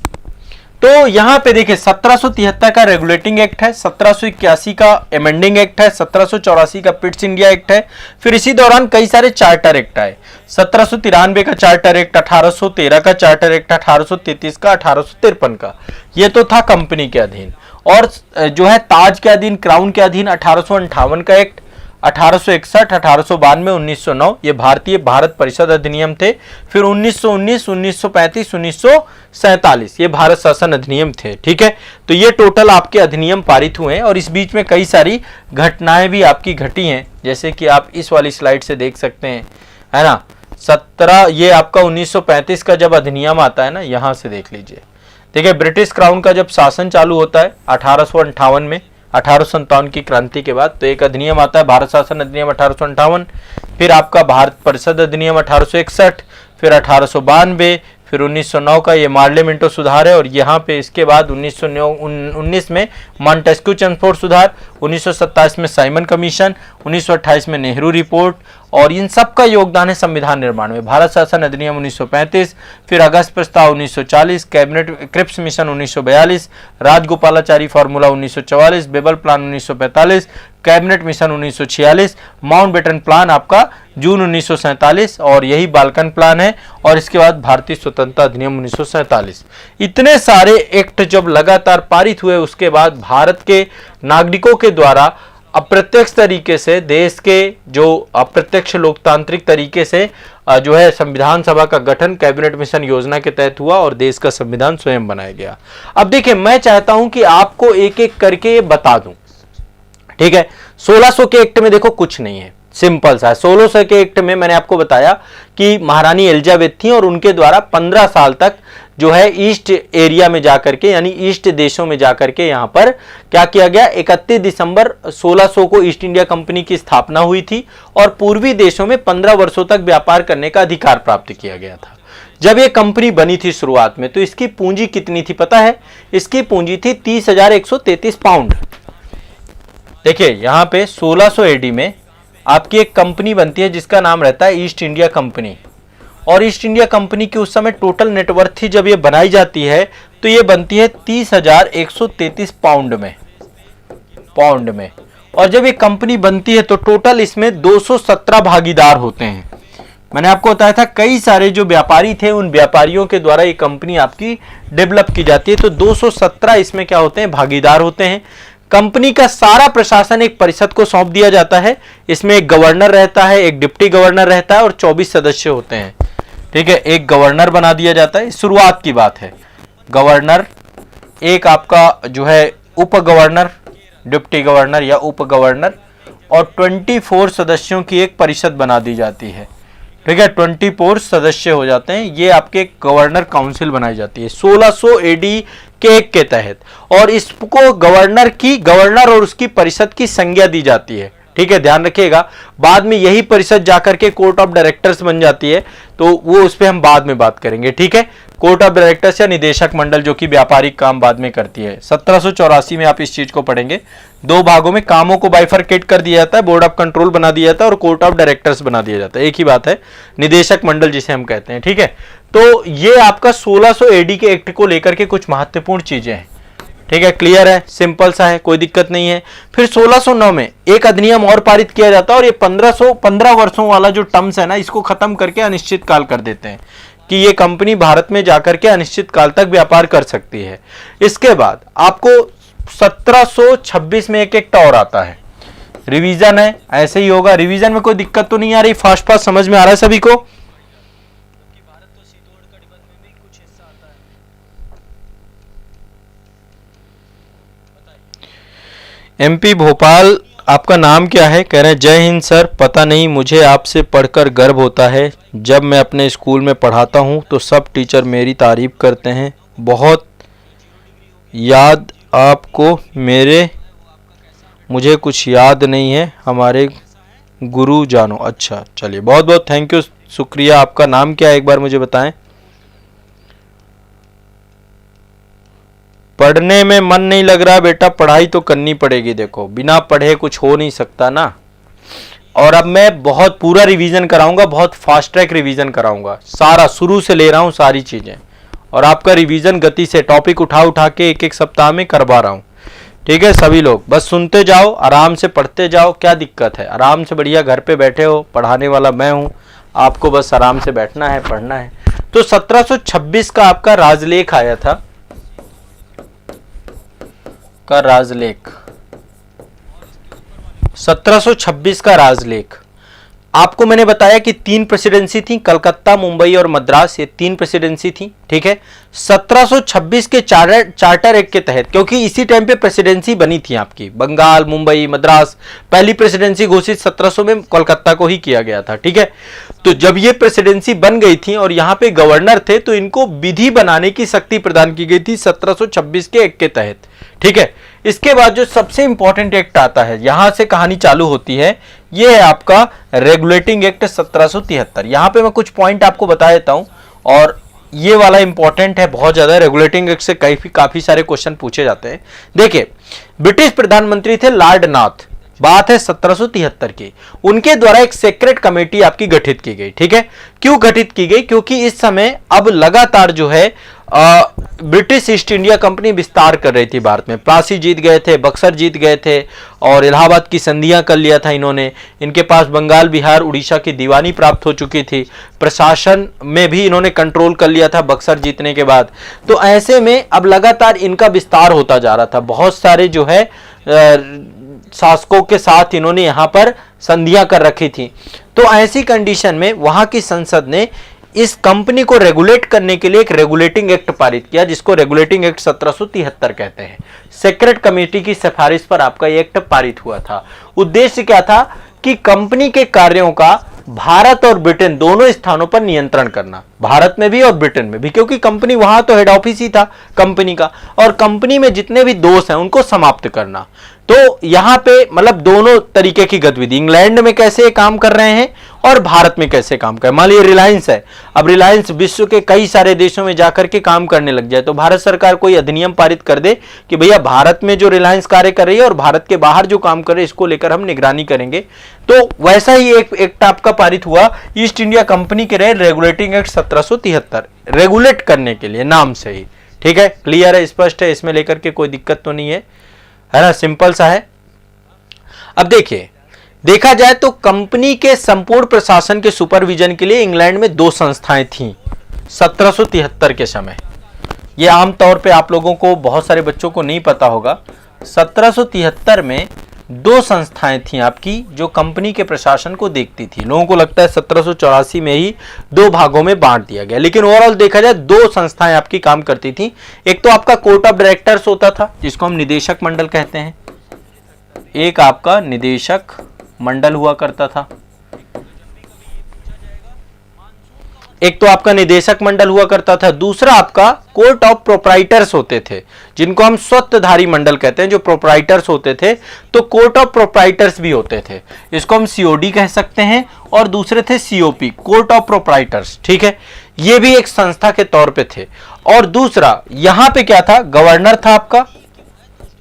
तो यहां पे देखिए 1773 का रेगुलेटिंग एक्ट है, 1781 का अमेंडिंग एक्ट है, 1784 का पिट्स इंडिया एक्ट है, फिर इसी दौरान कई सारे चार्टर एक्ट आए। 1793 का चार्टर एक्ट, 1813 का चार्टर एक्ट, 1833 का, 1853 का, ये तो था कंपनी के अधीन। और जो है ताज के अधीन, क्राउन के अधीन 1858 का एक्ट, 1861, 1892, 1909 ये भारतीय भारत परिषद अधिनियम थे। फिर 1919, 1935, 1947 ये भारत शासन अधिनियम थे, ठीक है? तो ये टोटल आपके अधिनियम पारित हुए हैं, और इस बीच में कई सारी घटनाएं भी आपकी घटी हैं, जैसे कि आप इस वाली स्लाइड से देख सकते हैं, है ना? 17 ये आपका 1935 का जब अधिनियम आता है ना, यहां से देख लीजिए। देखिए ब्रिटिश क्राउन का जब शासन चालू होता है 1858 में, 1857 की क्रांति के बाद, तो एक अधिनियम आता है भारत शासन अधिनियम 1858, फिर आपका भारत परिषद अधिनियम 1861, फिर 1892, फिर 1909 का ये मार्लिमेंटो सुधार है, और यहाँ पे इसके बाद 1919 में मॉन्टेस्क्यू चैम्फोर्ड सुधार, 1927 में साइमन कमीशन, 1928 में नेहरू रिपोर्ट, और इन सब का योगदान है संविधान निर्माण में। भारत शासन अधिनियम 1935, फिर अगस्त प्रस्ताव 1940, cabinet Cripps mission 1942, Rajagopalachari formula 1944, Wavell plan 1945, cabinet mission 1946, Mountbatten plan आपका जून 1947, और यही बाल्कन प्लान है, और इसके बाद भारतीय स्वतंत्रता अधिनियम 1947। इतने सारे एक्ट जब लगातार पारित हुए, उसके बाद भारत के नागरिकों के द्वारा अप्रत्यक्ष तरीके से देश के जो अप्रत्यक्ष लोकतांत्रिक तरीके से जो है संविधान सभा का गठन कैबिनेट मिशन योजना के तहत हुआ, और देश का संविधान स्वयं बनाया गया। अब देखिए मैं चाहता हूं कि आपको एक एक करके बता दूं, ठीक है? 1600 के एक्ट में देखो कुछ नहीं है, सिंपल सा है। 1600 के एक्ट में मैंने आपको बताया कि महारानी एलिजाबेथ थी, और उनके द्वारा 15 साल तक जो है ईस्ट एरिया में जाकर के, यानी ईस्ट देशों में जाकर के यहां पर क्या किया गया, 31 दिसंबर 1600 को ईस्ट इंडिया कंपनी की स्थापना हुई थी, और पूर्वी देशों में 15 वर्षों तक व्यापार करने का अधिकार प्राप्त किया गया था। जब ये कंपनी बनी थी शुरुआत में, तो इसकी पूंजी कितनी थी पता है? इसकी पूंजी थी 30,133 पाउंड। देखिए यहां पे 1600 एडी में आपकी एक कंपनी बनती है जिसका नाम रहता है ईस्ट इंडिया कंपनी, और ईस्ट इंडिया कंपनी की उस समय टोटल नेटवर्थ थी जब ये बनाई जाती है, तो ये बनती है 30,133 पाउंड में। और जब ये कंपनी बनती है तो टोटल इसमें 217 भागीदार होते हैं। मैंने आपको बताया था कई सारे जो व्यापारी थे, उन व्यापारियों के द्वारा ये कंपनी आपकी डेवलप की जाती है, तो 217 इसमें क्या होते हैं, भागीदार होते हैं। कंपनी का सारा प्रशासन एक परिषद को सौंप दिया जाता है। इसमें एक गवर्नर रहता है, एक डिप्टी गवर्नर रहता है, और 24 सदस्य होते हैं, ठीक है? एक गवर्नर बना दिया जाता है, शुरुआत की बात है। गवर्नर, एक आपका जो है उप गवर्नर, डिप्टी गवर्नर या उप गवर्नर, और 24 सदस्यों की एक परिषद बना दी जाती है, ठीक है? 24 सदस्य हो जाते हैं, ये आपके गवर्नर काउंसिल बनाई जाती है 1600 एडी के एक के तहत, और इसको गवर्नर और उसकी परिषद की संज्ञा दी जाती है, ठीक है? ध्यान रखिएगा, बाद में यही परिषद जाकर के कोर्ट ऑफ डायरेक्टर्स बन जाती है, तो वो उस पर हम बाद में बात करेंगे, ठीक है? कोर्ट ऑफ डायरेक्टर्स या निदेशक मंडल जो कि व्यापारिक काम बाद में करती है। 1784 में आप इस चीज को पढ़ेंगे, दो भागों में कामों को बाइफरकेट कर दिया जाता है, बोर्ड ऑफ कंट्रोल बना दिया जाता है और कोर्ट ऑफ डायरेक्टर्स बना दिया जाता है, एक ही बात है, निदेशक मंडल जिसे हम कहते हैं, ठीक है? तो ये आपका 1600 एडी के एक्ट को लेकर के कुछ महत्वपूर्ण चीजें हैं, ठीक है? क्लियर है, सिंपल सा है, कोई दिक्कत नहीं है। फिर 1609 में एक अधिनियम और पारित किया जाता है, और ये 15 वर्षों वाला जो टर्म्स है ना, इसको खत्म करके अनिश्चित काल कर देते हैं कि ये कंपनी भारत में जाकर के अनिश्चित काल तक व्यापार कर सकती है। इसके बाद आपको 1726 में एक एक्ट और आता है, रिवीजन है, ऐसे ही होगा। रिवीजन में कोई दिक्कत तो नहीं आ रही, फास्ट समझ में आ रहा है सभी को? एमपी भोपाल, आपका नाम क्या है? कह रहे हैं जय हिंद सर, पता नहीं मुझे आपसे पढ़कर गर्व होता है। जब मैं अपने स्कूल में पढ़ाता हूँ तो सब टीचर मेरी तारीफ करते हैं, बहुत याद आपको मेरे, मुझे कुछ याद नहीं है, हमारे गुरु जानो। अच्छा चलिए, बहुत बहुत थैंक यू, शुक्रिया। आपका नाम क्या है एक बार मुझे बताएं। पढ़ने में मन नहीं लग रहा बेटा, पढ़ाई तो करनी पड़ेगी। देखो बिना पढ़े कुछ हो नहीं सकता ना। और अब मैं बहुत पूरा रिवीजन कराऊंगा, बहुत फास्ट ट्रैक रिवीजन कराऊंगा, सारा शुरू से ले रहा हूं सारी चीजें, और आपका रिवीजन गति से टॉपिक उठा उठा के एक एक सप्ताह में करवा रहा हूं। ठीक है, सभी लोग बस सुनते जाओ, आराम से पढ़ते जाओ। क्या दिक्कत है, आराम से बढ़िया घर पे बैठे हो, पढ़ाने वाला मैं हूं, आपको बस आराम से बैठना है, पढ़ना है। तो 1726 का आपका राजलेख आया था, का राजलेख, 1726 का राजलेख। आपको मैंने बताया कि 3 प्रेसिडेंसी थी, कलकत्ता, मुंबई और मद्रास, ये 3 प्रेसिडेंसी थी। ठीक है, 1726 के चार्टर एक्ट के तहत, क्योंकि इसी टाइम पे प्रेसिडेंसी बनी थी आपकी, बंगाल, मुंबई, मद्रास, पहली प्रेसिडेंसी घोषित 1700 में कोलकाता को ही किया गया था। ठीक है, तो जब ये प्रेसिडेंसी बन गई थी और यहाँ पे गवर्नर थे, तो इनको विधि बनाने की शक्ति प्रदान की गई थी 1726 के एक्ट के तहत। ठीक है, इसके बाद जो सबसे इंपॉर्टेंट एक्ट आता है, यहां से कहानी चालू होती है, ये है आपका रेगुलेटिंग एक्ट 1773। यहां पे मैं कुछ पॉइंट आपको बता देता हूं, और ये वाला इंपॉर्टेंट है बहुत ज्यादा। रेगुलेटिंग एक्ट से काफी सारे क्वेश्चन पूछे जाते हैं। देखिए, ब्रिटिश प्रधानमंत्री थे लॉर्ड नाथ, बात है 1773 की। उनके द्वारा एक सेक्रेट कमेटी आपकी गठित की गई। ठीक है, क्यों गठित की गई? क्योंकि इस समय अब लगातार जो है ब्रिटिश ईस्ट इंडिया कंपनी विस्तार कर रही थी भारत में। प्लासी जीत गए थे, बक्सर जीत गए थे, और इलाहाबाद की संधियां कर लिया था इन्होंने। इनके पास बंगाल, बिहार, उड़ीसा की दीवानी प्राप्त हो चुकी थी। प्रशासन में भी इन्होंने कंट्रोल कर लिया था बक्सर जीतने के बाद। तो ऐसे में अब लगातार इनका विस्तार होता जा रहा था। बहुत सारे जो है शासकों के साथ इन्होंने यहां पर संधियां कर रखी थी। तो ऐसी कंडीशन में वहां की संसद ने इस कंपनी को रेगुलेट करने के लिए एक रेगुलेटिंग एक्ट पारित किया, जिसको रेगुलेटिंग एक्ट 1773 कहते हैं। सेक्रेट कमेटी की सिफारिश पर आपका ये एक्ट पारित हुआ था। उद्देश्य क्या था कि कंपनी के कार्यों का भारत और ब्रिटेन दोनों स्थानों पर नियंत्रण करना, भारत में भी और ब्रिटेन में भी, क्योंकि कंपनी वहां तो हेड ऑफिस ही था कंपनी का, और कंपनी में जितने भी दोष हैं उनको समाप्त करना। तो यहां पे मतलब दोनों तरीके की गतिविधि, इंग्लैंड में कैसे काम कर रहे हैं और भारत में कैसे काम कर रहे हैं। मान लीजिए रिलायंस है, अब रिलायंस विश्व के कई सारे देशों में जाकर के काम करने लग जाए, तो भारत सरकार कोई अधिनियम पारित कर दे कि भैया भारत में जो रिलायंस कार्य कर रही है और भारत के बाहर जो काम कर रहे हैं, इसको लेकर हम निगरानी करेंगे। तो वैसा ही एक एक्ट आपका पारित हुआ ईस्ट इंडिया कंपनी के रहे रेगुलेटिंग एक्ट 1773, रेगुलेट करने के लिए, नाम से ही। ठीक है, क्लियर है, स्पष्ट है, इसमें लेकर के कोई दिक्कत तो नहीं है ना, सिंपल सा है। अब देखिए, देखा जाए तो कंपनी के संपूर्ण प्रशासन के सुपरविजन के लिए इंग्लैंड में 2 संस्थाएं थीं 1773 के समय। यह आमतौर पे आप लोगों को, बहुत सारे बच्चों को नहीं पता होगा, 1773 में 2 संस्थाएं थीं आपकी जो कंपनी के प्रशासन को देखती थी। लोगों को लगता है 1784 में ही 2 भागों में बांट दिया गया, लेकिन ओवरऑल देखा जाए 2 संस्थाएं आपकी काम करती थी। एक तो आपका कोर्ट ऑफ डायरेक्टर्स होता था, जिसको हम निदेशक मंडल कहते हैं, एक आपका निदेशक मंडल हुआ करता था, एक तो आपका निदेशक मंडल हुआ करता था, दूसरा आपका कोर्ट ऑफ प्रोप्राइटर्स होते थे, जिनको हम स्वत्वधारी मंडल कहते हैं, जो प्रोप्राइटर्स होते थे। तो कोर्ट ऑफ प्रोप्राइटर्स भी होते थे, इसको हम सीओडी कह सकते हैं, और दूसरे थे सीओपी, कोर्ट ऑफ प्रोप्राइटर्स। ठीक है, ये भी एक संस्था के तौर पे थे। और दूसरा यहां पे क्या था, गवर्नर था आपका,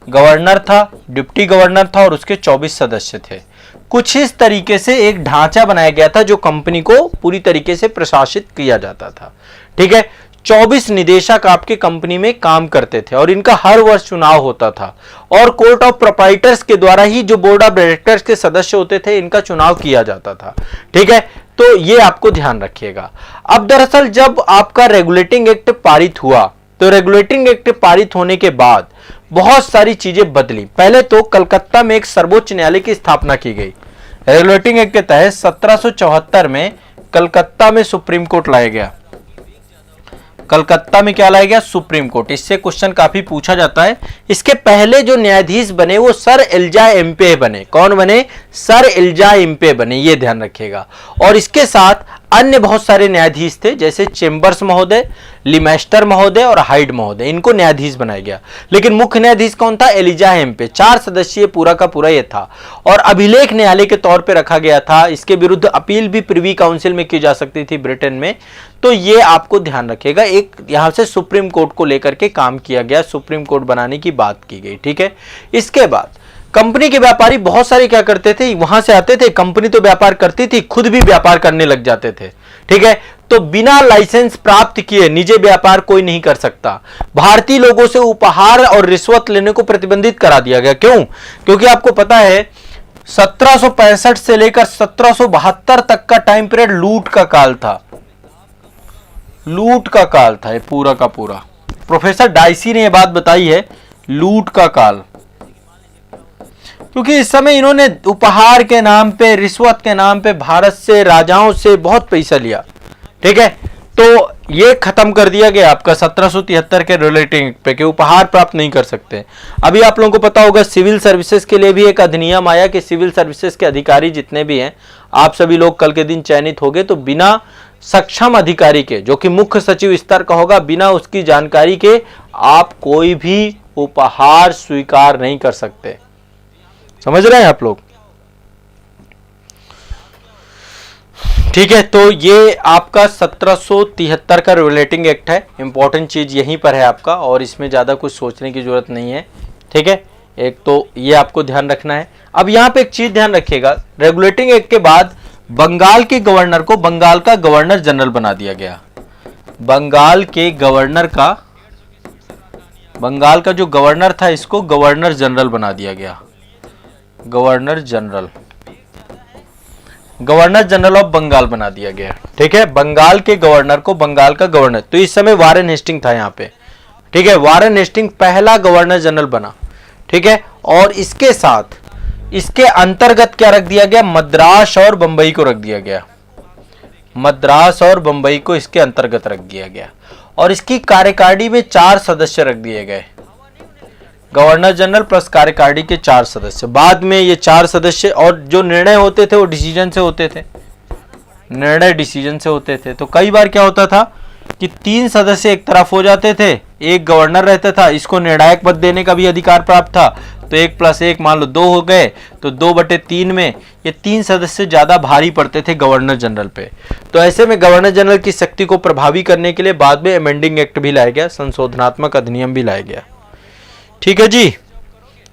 गवर्नर था, डिप्टी गवर्नर था, और उसके 24 सदस्य थे। कुछ इस तरीके से एक ढांचा बनाया गया था जो कंपनी को पूरी तरीके से प्रशासित किया जाता था। ठीक है, 24 निदेशक आपके कंपनी में काम करते थे, और इनका हर वर्ष चुनाव होता था, और कोर्ट ऑफ प्रोप्राइटर्स के द्वारा ही जो बोर्ड ऑफ डायरेक्टर्स के सदस्य होते थे, इनका चुनाव किया जाता था। ठीक है, तो ये आपको ध्यान रखिएगा। अब दरअसल जब आपका रेगुलेटिंग एक्ट पारित हुआ, तो रेगुलेटिंग एक्ट पारित होने के बाद बहुत सारी चीजें बदली। पहले तो कलकत्ता में एक सर्वोच्च न्यायालय की स्थापना की गई। रेगुलेटिंग एक्ट के तहत 1774 में कलकत्ता में सुप्रीम कोर्ट लाया गया। कलकत्ता में क्या लाया गया? Supreme court. इससे क्वेश्चन काफी पूछा जाता है। इसके पहले जो न्यायाधीश बने वो सर एलिजा एम्पे बने। कौन बने? सर एलिजा एम्पे बने, ये ध्यान रखिएगा। और इसके साथ अन्य बहुत सारे न्यायाधीश थे, जैसे चेम्बर्स महोदय, लिमेस्टर महोदय और हाइड महोदय, इनको न्यायाधीश बनाया गया। लेकिन मुख्य न्यायाधीश कौन था? एलिजा हेम्पे। 4 सदस्यीय पूरा का पूरा ये था और अभिलेख न्यायालय के तौर पे रखा गया था। इसके विरुद्ध अपील भी प्रिवी काउंसिल में की जा सकती थी ब्रिटेन में। तो ये आपको ध्यान रखिएगा, एक यहां से सुप्रीम कोर्ट को लेकर के काम किया गया, सुप्रीम कोर्ट बनाने की बात की गई। ठीक है, इसके बाद कंपनी के व्यापारी बहुत सारे क्या करते थे, वहां से आते थे, कंपनी तो व्यापार करती थी, खुद भी व्यापार करने लग जाते थे। ठीक है, तो बिना लाइसेंस प्राप्त किए निजी व्यापार कोई नहीं कर सकता। भारतीय लोगों से उपहार और रिश्वत लेने को प्रतिबंधित करा दिया गया। क्यों? क्योंकि आपको पता है 1765 से लेकर 1772 तक का टाइम पीरियड लूट का काल था, लूट का काल था ये पूरा का पूरा। प्रोफेसर डाइसी ने यह बात बताई है, लूट का काल, क्योंकि इस समय इन्होंने उपहार के नाम पे, रिश्वत के नाम पे भारत से, राजाओं से बहुत पैसा लिया। ठीक है, तो ये खत्म कर दिया गया आपका 1773 के रिलेटिंग पे कि उपहार प्राप्त नहीं कर सकते। अभी आप लोगों को पता होगा सिविल सर्विसेज के लिए भी एक अधिनियम आया कि सिविल सर्विसेज के अधिकारी जितने भी हैं, आप सभी लोग कल के दिन चयनित होंगे, तो बिना सक्षम अधिकारी के, जो कि मुख्य सचिव स्तर का होगा, बिना उसकी जानकारी के आप कोई भी उपहार स्वीकार नहीं कर सकते। समझ रहे हैं आप लोग? ठीक है, तो ये आपका 1773 का रिलेटिंग एक्ट है। इंपॉर्टेंट चीज यहीं पर है आपका, और इसमें ज्यादा कुछ सोचने की जरूरत नहीं है। ठीक है, एक तो ये आपको ध्यान रखना है। अब यहां पे एक चीज ध्यान रखिएगा, रेगुलेटिंग एक्ट के बाद बंगाल के गवर्नर को बंगाल का गवर्नर जनरल बना दिया गया। बंगाल के गवर्नर का, बंगाल का जो गवर्नर था, इसको गवर्नर जनरल बना दिया गया। Governor general, governor general of Bengal बना दिया गया। ठीक है, बंगाल के गवर्नर को बंगाल का गवर्नर, तो इस समय वारेन हेस्टिंग था यहाँ पे। ठीक है, वारेन हेस्टिंग पहला गवर्नर जनरल बना। ठीक है, और इसके साथ इसके अंतर्गत क्या रख दिया गया? मद्रास और बंबई को रख दिया गया। मद्रास और बंबई को इसके अंतर्गत रख दिया गया, और इसकी कार्यकारिणी में 4 सदस्य रख दिए गए। गवर्नर जनरल प्लस कार्यकारिणी के 4 सदस्य। बाद में ये 4 सदस्य, और जो निर्णय होते थे वो डिसीजन से होते थे, निर्णय डिसीजन से होते थे। तो कई बार क्या होता था कि 3 सदस्य एक तरफ हो जाते थे, एक गवर्नर रहता था, इसको निर्णायक पद देने का भी अधिकार प्राप्त था, तो 1 + 1 मान लो 2 हो गए, तो 2/3 में ये 3 सदस्य ज्यादा भारी पड़ते थे गवर्नर जनरल पे। तो ऐसे में गवर्नर जनरल की शक्ति को प्रभावी करने के लिए बाद में अमेंडिंग एक्ट भी लाया गया, संशोधनात्मक अधिनियम भी लाया गया। ठीक है जी,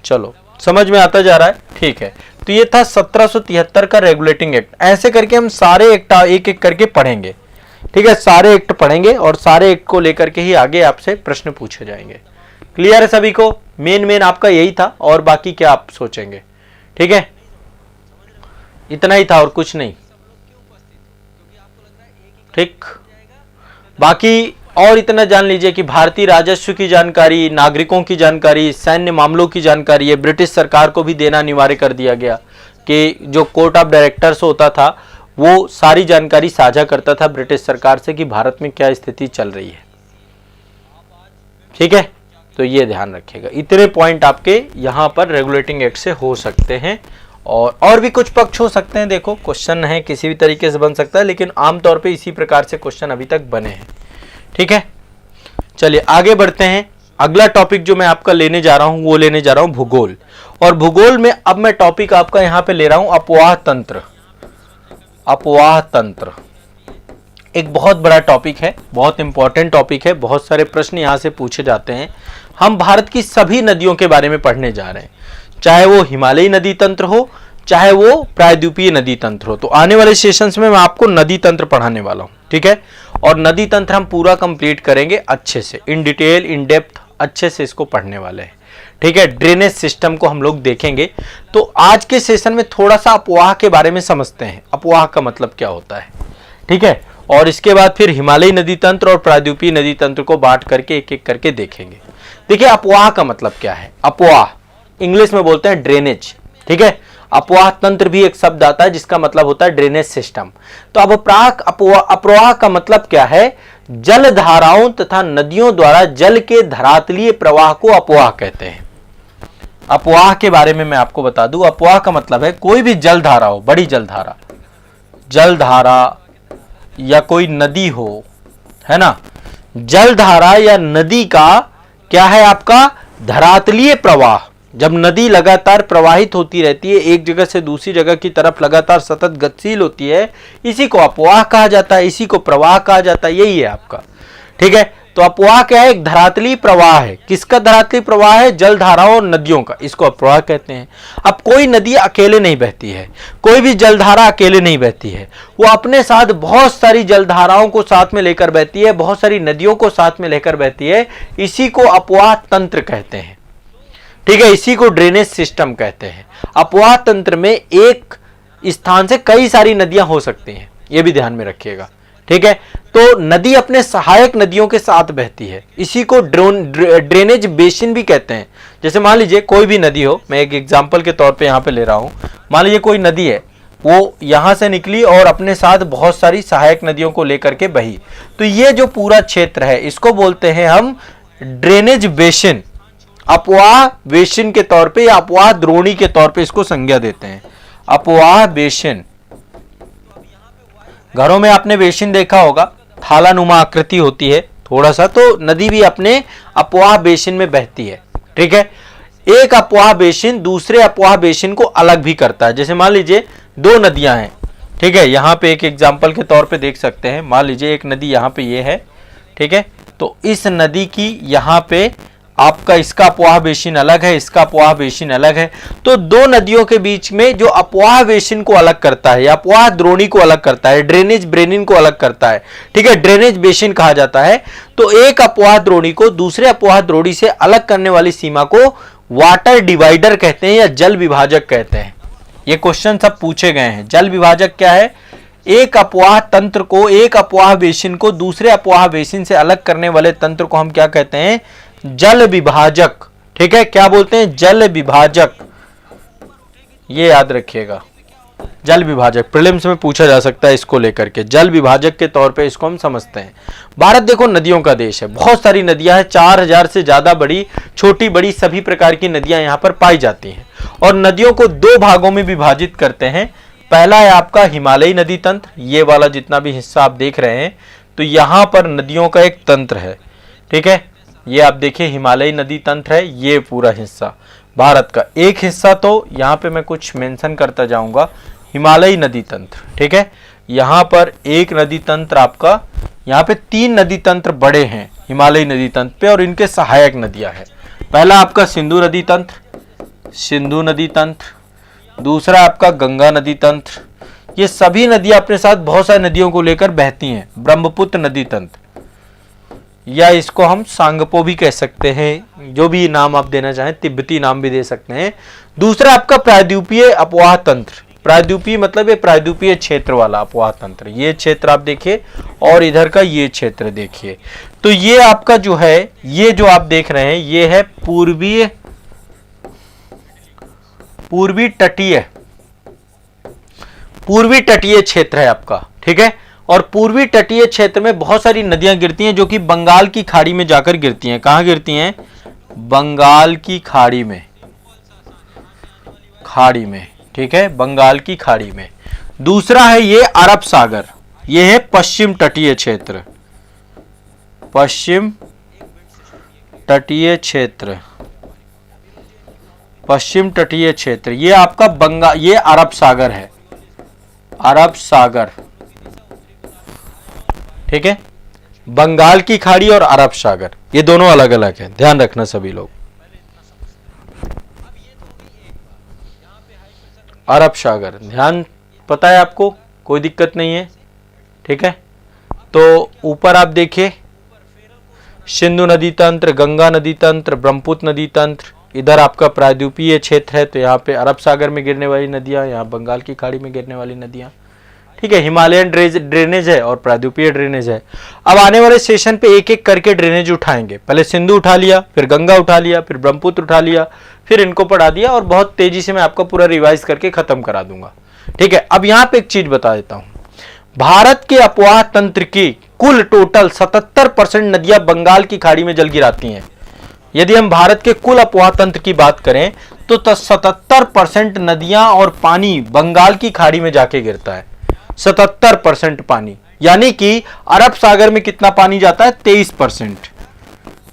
चलो समझ में आता जा रहा है। ठीक है, तो ये था 1773 का रेगुलेटिंग एक्ट। ऐसे करके हम सारे एक्ट एक एक करके पढ़ेंगे। ठीक है, सारे एक्ट पढ़ेंगे और सारे एक्ट को लेकर के ही आगे आपसे प्रश्न पूछे जाएंगे। क्लियर है सभी को? मेन आपका यही था, और बाकी क्या आप सोचेंगे? ठीक है, इतना ही था और कुछ नहीं। ठीक, बाकी और इतना जान लीजिए कि भारतीय राजस्व की जानकारी, नागरिकों की जानकारी, सैन्य मामलों की जानकारी, ये ब्रिटिश सरकार को भी देना अनिवार्य कर दिया गया कि जो कोर्ट ऑफ डायरेक्टर्स होता था वो सारी जानकारी साझा करता था ब्रिटिश सरकार से कि भारत में क्या स्थिति चल रही है। ठीक है, तो ये ध्यान रखिएगा। इतने पॉइंट आपके यहाँ पर रेगुलेटिंग एक्ट से हो सकते हैं, और भी कुछ पक्ष हो सकते हैं। देखो, क्वेश्चन है किसी भी तरीके से बन सकता है, लेकिन आमतौर पर इसी प्रकार से क्वेश्चन अभी तक बने हैं। ठीक है, चलिए आगे बढ़ते हैं। अगला टॉपिक जो मैं आपका लेने जा रहा हूं वो लेने जा रहा हूं भूगोल। और भूगोल में अब मैं टॉपिक आपका यहां पे ले रहा हूं अपवाह तंत्र। अपवाह तंत्र एक बहुत बड़ा टॉपिक है, बहुत इंपॉर्टेंट टॉपिक है, बहुत सारे प्रश्न यहां से पूछे जाते हैं। हम भारत की सभी नदियों के बारे में पढ़ने जा रहे हैं, चाहे वो हिमालयी नदी तंत्र हो, चाहे वो प्रायद्वीपीय नदी तंत्र हो। तो आने वाले सेशंस में मैं आपको नदी तंत्र पढ़ाने वाला हूं। ठीक है, और नदी तंत्र हम पूरा कंप्लीट करेंगे अच्छे से, इन डिटेल, इन डेप्थ, अच्छे से इसको पढ़ने वाले हैं। ठीक है, ड्रेनेज सिस्टम को हम लोग देखेंगे। तो आज के सेशन में थोड़ा सा अपवाह के बारे में समझते हैं, अपवाह का मतलब क्या होता है। ठीक है, और इसके बाद फिर हिमालयी नदी तंत्र और प्रायद्वीपीय नदी तंत्र को बांट करके एक एक करके देखेंगे। देखिए, अपवाह का मतलब क्या है। अपवाह इंग्लिश में बोलते हैं ड्रेनेज। ठीक है, अपवाह तंत्र भी एक शब्द आता है जिसका मतलब होता है ड्रेनेज सिस्टम। तो अब अपवाह का मतलब क्या है? जल धाराओं तथा नदियों द्वारा जल के धरातलीय प्रवाह को अपवाह कहते हैं। अपवाह के बारे में मैं आपको बता दूं, अपवाह का मतलब है कोई भी जल धारा हो, बड़ी जल धारा या कोई नदी हो, है ना, जलधारा या नदी का क्या है आपका धरातलीय प्रवाह। जब नदी लगातार प्रवाहित होती रहती है एक जगह से दूसरी जगह की तरफ, लगातार सतत गतिशील होती है, इसी को अपवाह कहा जाता है, इसी को प्रवाह कहा जाता है। यही है आपका, ठीक है। तो अपवाह क्या है, एक धरातलीय प्रवाह है। किसका धरातलीय प्रवाह है, जलधाराओं और नदियों का, इसको अपवाह कहते हैं। अब कोई नदी अकेले नहीं बहती है, कोई भी जलधारा अकेले नहीं बहती है, वो अपने साथ बहुत सारी जलधाराओं को साथ में लेकर बहती है, बहुत सारी नदियों को साथ में लेकर बहती है। इसी को अपवाह तंत्र कहते हैं, ठीक है, इसी को ड्रेनेज सिस्टम कहते हैं। अपवाह तंत्र में एक स्थान से कई सारी नदियां हो सकती हैं, यह भी ध्यान में रखिएगा, ठीक है। तो नदी अपने सहायक नदियों के साथ बहती है, इसी को ड्रेनेज बेसिन भी कहते हैं। जैसे मान लीजिए कोई भी नदी हो, मैं एक एग्जांपल के तौर पे यहां पे ले रहा हूं, मान लीजिए कोई नदी है, वो यहां से निकली और अपने साथ बहुत सारी सहायक नदियों को लेकर के बही, तो ये जो पूरा क्षेत्र है इसको बोलते हैं हम ड्रेनेज बेसिन, अपवाह बेसिन के तौर पे या अपवाह द्रोणी के तौर पे इसको संज्ञा देते हैं, अपवाह बेसिन। घरों में आपने बेसिन देखा होगा, थालानुमा आकृति होती है थोड़ा सा, तो नदी भी अपने अपवाह बेसिन में बहती है, ठीक है। एक अपवाह बेसिन दूसरे अपवाह बेसिन को अलग भी करता है। जैसे मान लीजिए दो नदियां हैं, ठीक है, यहां पे एक एग्जांपल के तौर पे देख सकते हैं। मान लीजिए एक नदी यहां पे ये है, ठीक है, तो इस नदी की यहां पे आपका इसका अपवाह बेसिन अलग है, इसका अपवाह बेसिन अलग है। तो दो नदियों के बीच में जो अपवाह बेसिन को अलग करता है या अपवाह द्रोणी को अलग करता है, ड्रेनेज ब्रेनिन को अलग करता है, ठीक है, ड्रेनेज बेसिन कहा जाता है। तो एक अपवाह द्रोणी को दूसरे अपवाह द्रोणी से अलग करने वाली सीमा को वाटर डिवाइडर कहते हैं या जल विभाजक कहते हैं। ये क्वेश्चन सब पूछे गए हैं। जल विभाजक क्या है, एक अपवाह तंत्र को, एक अपवाह बेसिन को दूसरे अपवाह बेसिन से अलग करने वाले तंत्र को हम क्या कहते हैं, जल विभाजक, ठीक है। क्या बोलते हैं, जल विभाजक, ये याद रखिएगा, जल विभाजक प्रीलिम्स में पूछा जा सकता है इसको लेकर के, जल विभाजक के तौर पे इसको हम समझते हैं। भारत देखो नदियों का देश है, बहुत सारी नदियां हैं, 4000 से ज्यादा बड़ी छोटी बड़ी सभी प्रकार की नदियां यहां पर पाई जाती हैं। और नदियों को दो भागों में विभाजित करते हैं। पहला है आपका हिमालयी नदी तंत्र, ये वाला जितना भी हिस्सा आप देख रहे हैं, तो यहां पर नदियों का एक तंत्र है, ठीक है। ये आप देखिए हिमालयी नदी तंत्र है, ये पूरा हिस्सा भारत का। एक हिस्सा तो यहाँ पे मैं कुछ मेंशन करता जाऊंगा, हिमालयी नदी तंत्र, ठीक है। यहाँ पर एक नदी तंत्र आपका, यहाँ पे 3 नदी तंत्र बड़े हैं हिमालयी नदी तंत्र पे और इनके सहायक नदियां हैं। पहला आपका सिंधु नदी तंत्र, सिंधु नदी तंत्र, दूसरा आपका गंगा नदी तंत्र। ये सभी नदियां अपने साथ बहुत सारी नदियों को लेकर बहती हैं। ब्रह्मपुत्र नदी तंत्र, या इसको हम सांगपो भी कह सकते हैं, जो भी नाम आप देना चाहें, तिब्बती नाम भी दे सकते हैं। दूसरा आपका प्रायद्वीपीय अपवाह तंत्र, प्रायद्वीपीय मतलब ये प्रायद्वीपीय क्षेत्र वाला अपवाह तंत्र। ये क्षेत्र आप देखिए और इधर का ये क्षेत्र देखिए, तो ये आपका जो है, ये जो आप देख रहे हैं, ये है पूर्वी तटीय क्षेत्र है आपका, ठीक है। और पूर्वी तटीय क्षेत्र में बहुत सारी नदियां गिरती हैं जो कि बंगाल की खाड़ी में जाकर गिरती हैं। कहां गिरती हैं, बंगाल की खाड़ी में, ठीक है, बंगाल की खाड़ी में। दूसरा है ये अरब सागर, ये है पश्चिम तटीय क्षेत्र, पश्चिम तटीय क्षेत्र, ये आपका बंगाल, ये अरब सागर है, अरब सागर, ठीक है। बंगाल की खाड़ी और अरब सागर ये दोनों अलग अलग हैं, ध्यान रखना सभी लोग। अरब सागर ध्यान पता है आपको, कोई दिक्कत नहीं है, ठीक है। तो ऊपर आप देखिए सिंधु नदी तंत्र, गंगा नदी तंत्र, ब्रह्मपुत्र नदी तंत्र, इधर आपका प्रायद्वीपीय क्षेत्र है, तो यहाँ पे अरब सागर में गिरने वाली नदियां, यहाँ बंगाल की खाड़ी में गिरने वाली नदियां, ठीक है। हिमालयन ड्रेनेज है और प्रायद्वीपीय ड्रेनेज है। अब आने वाले सेशन पे एक एक करके ड्रेनेज उठाएंगे। पहले सिंधु उठा लिया, फिर गंगा उठा लिया, फिर ब्रह्मपुत्र उठा लिया, फिर इनको पढ़ा दिया और बहुत तेजी से मैं आपको पूरा रिवाइज करके खत्म करा दूंगा, ठीक है। अब यहाँ पे एक चीज बता देता हूं, भारत के अपवाह तंत्र की कुल टोटल 77% नदियां बंगाल की खाड़ी में जल गिराती हैं। यदि हम भारत के कुल अपवाह तंत्र की बात करें तो 77% नदियां और पानी बंगाल की खाड़ी में जाके गिरता है, 77% पानी, यानी कि अरब सागर में कितना पानी जाता है? 23%।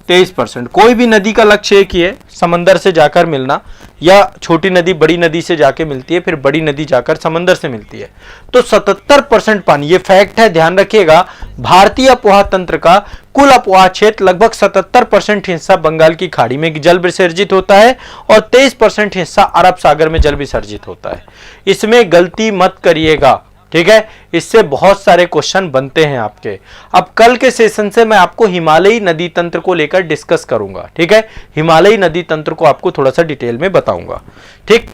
23%। कोई भी नदी का लक्ष्य एक ही है, समंदर से जाकर मिलना, या छोटी नदी बड़ी नदी से जाके मिलती है, फिर बड़ी नदी जाकर समंदर से मिलती है। तो 77% पानी, ये फैक्ट है, ध्यान रखिएगा। भारतीय अपोहा तंत्र का कुल अपोहा क्षेत्र लगभग 77% हिस्सा बंगाल की खाड़ी में जल विसर्जित होता है और 23% हिस्सा अरब सागर में जल विसर्जित होता है। इसमें गलती मत करिएगा, ठीक है? इससे बहुत सारे क्वेश्चन बनते हैं आपके। अब कल के सेशन से मैं आपको हिमालयी नदी तंत्र को लेकर डिस्कस करूंगा, ठीक है? हिमालयी नदी तंत्र को आपको थोड़ा सा डिटेल में बताऊंगा, ठीक?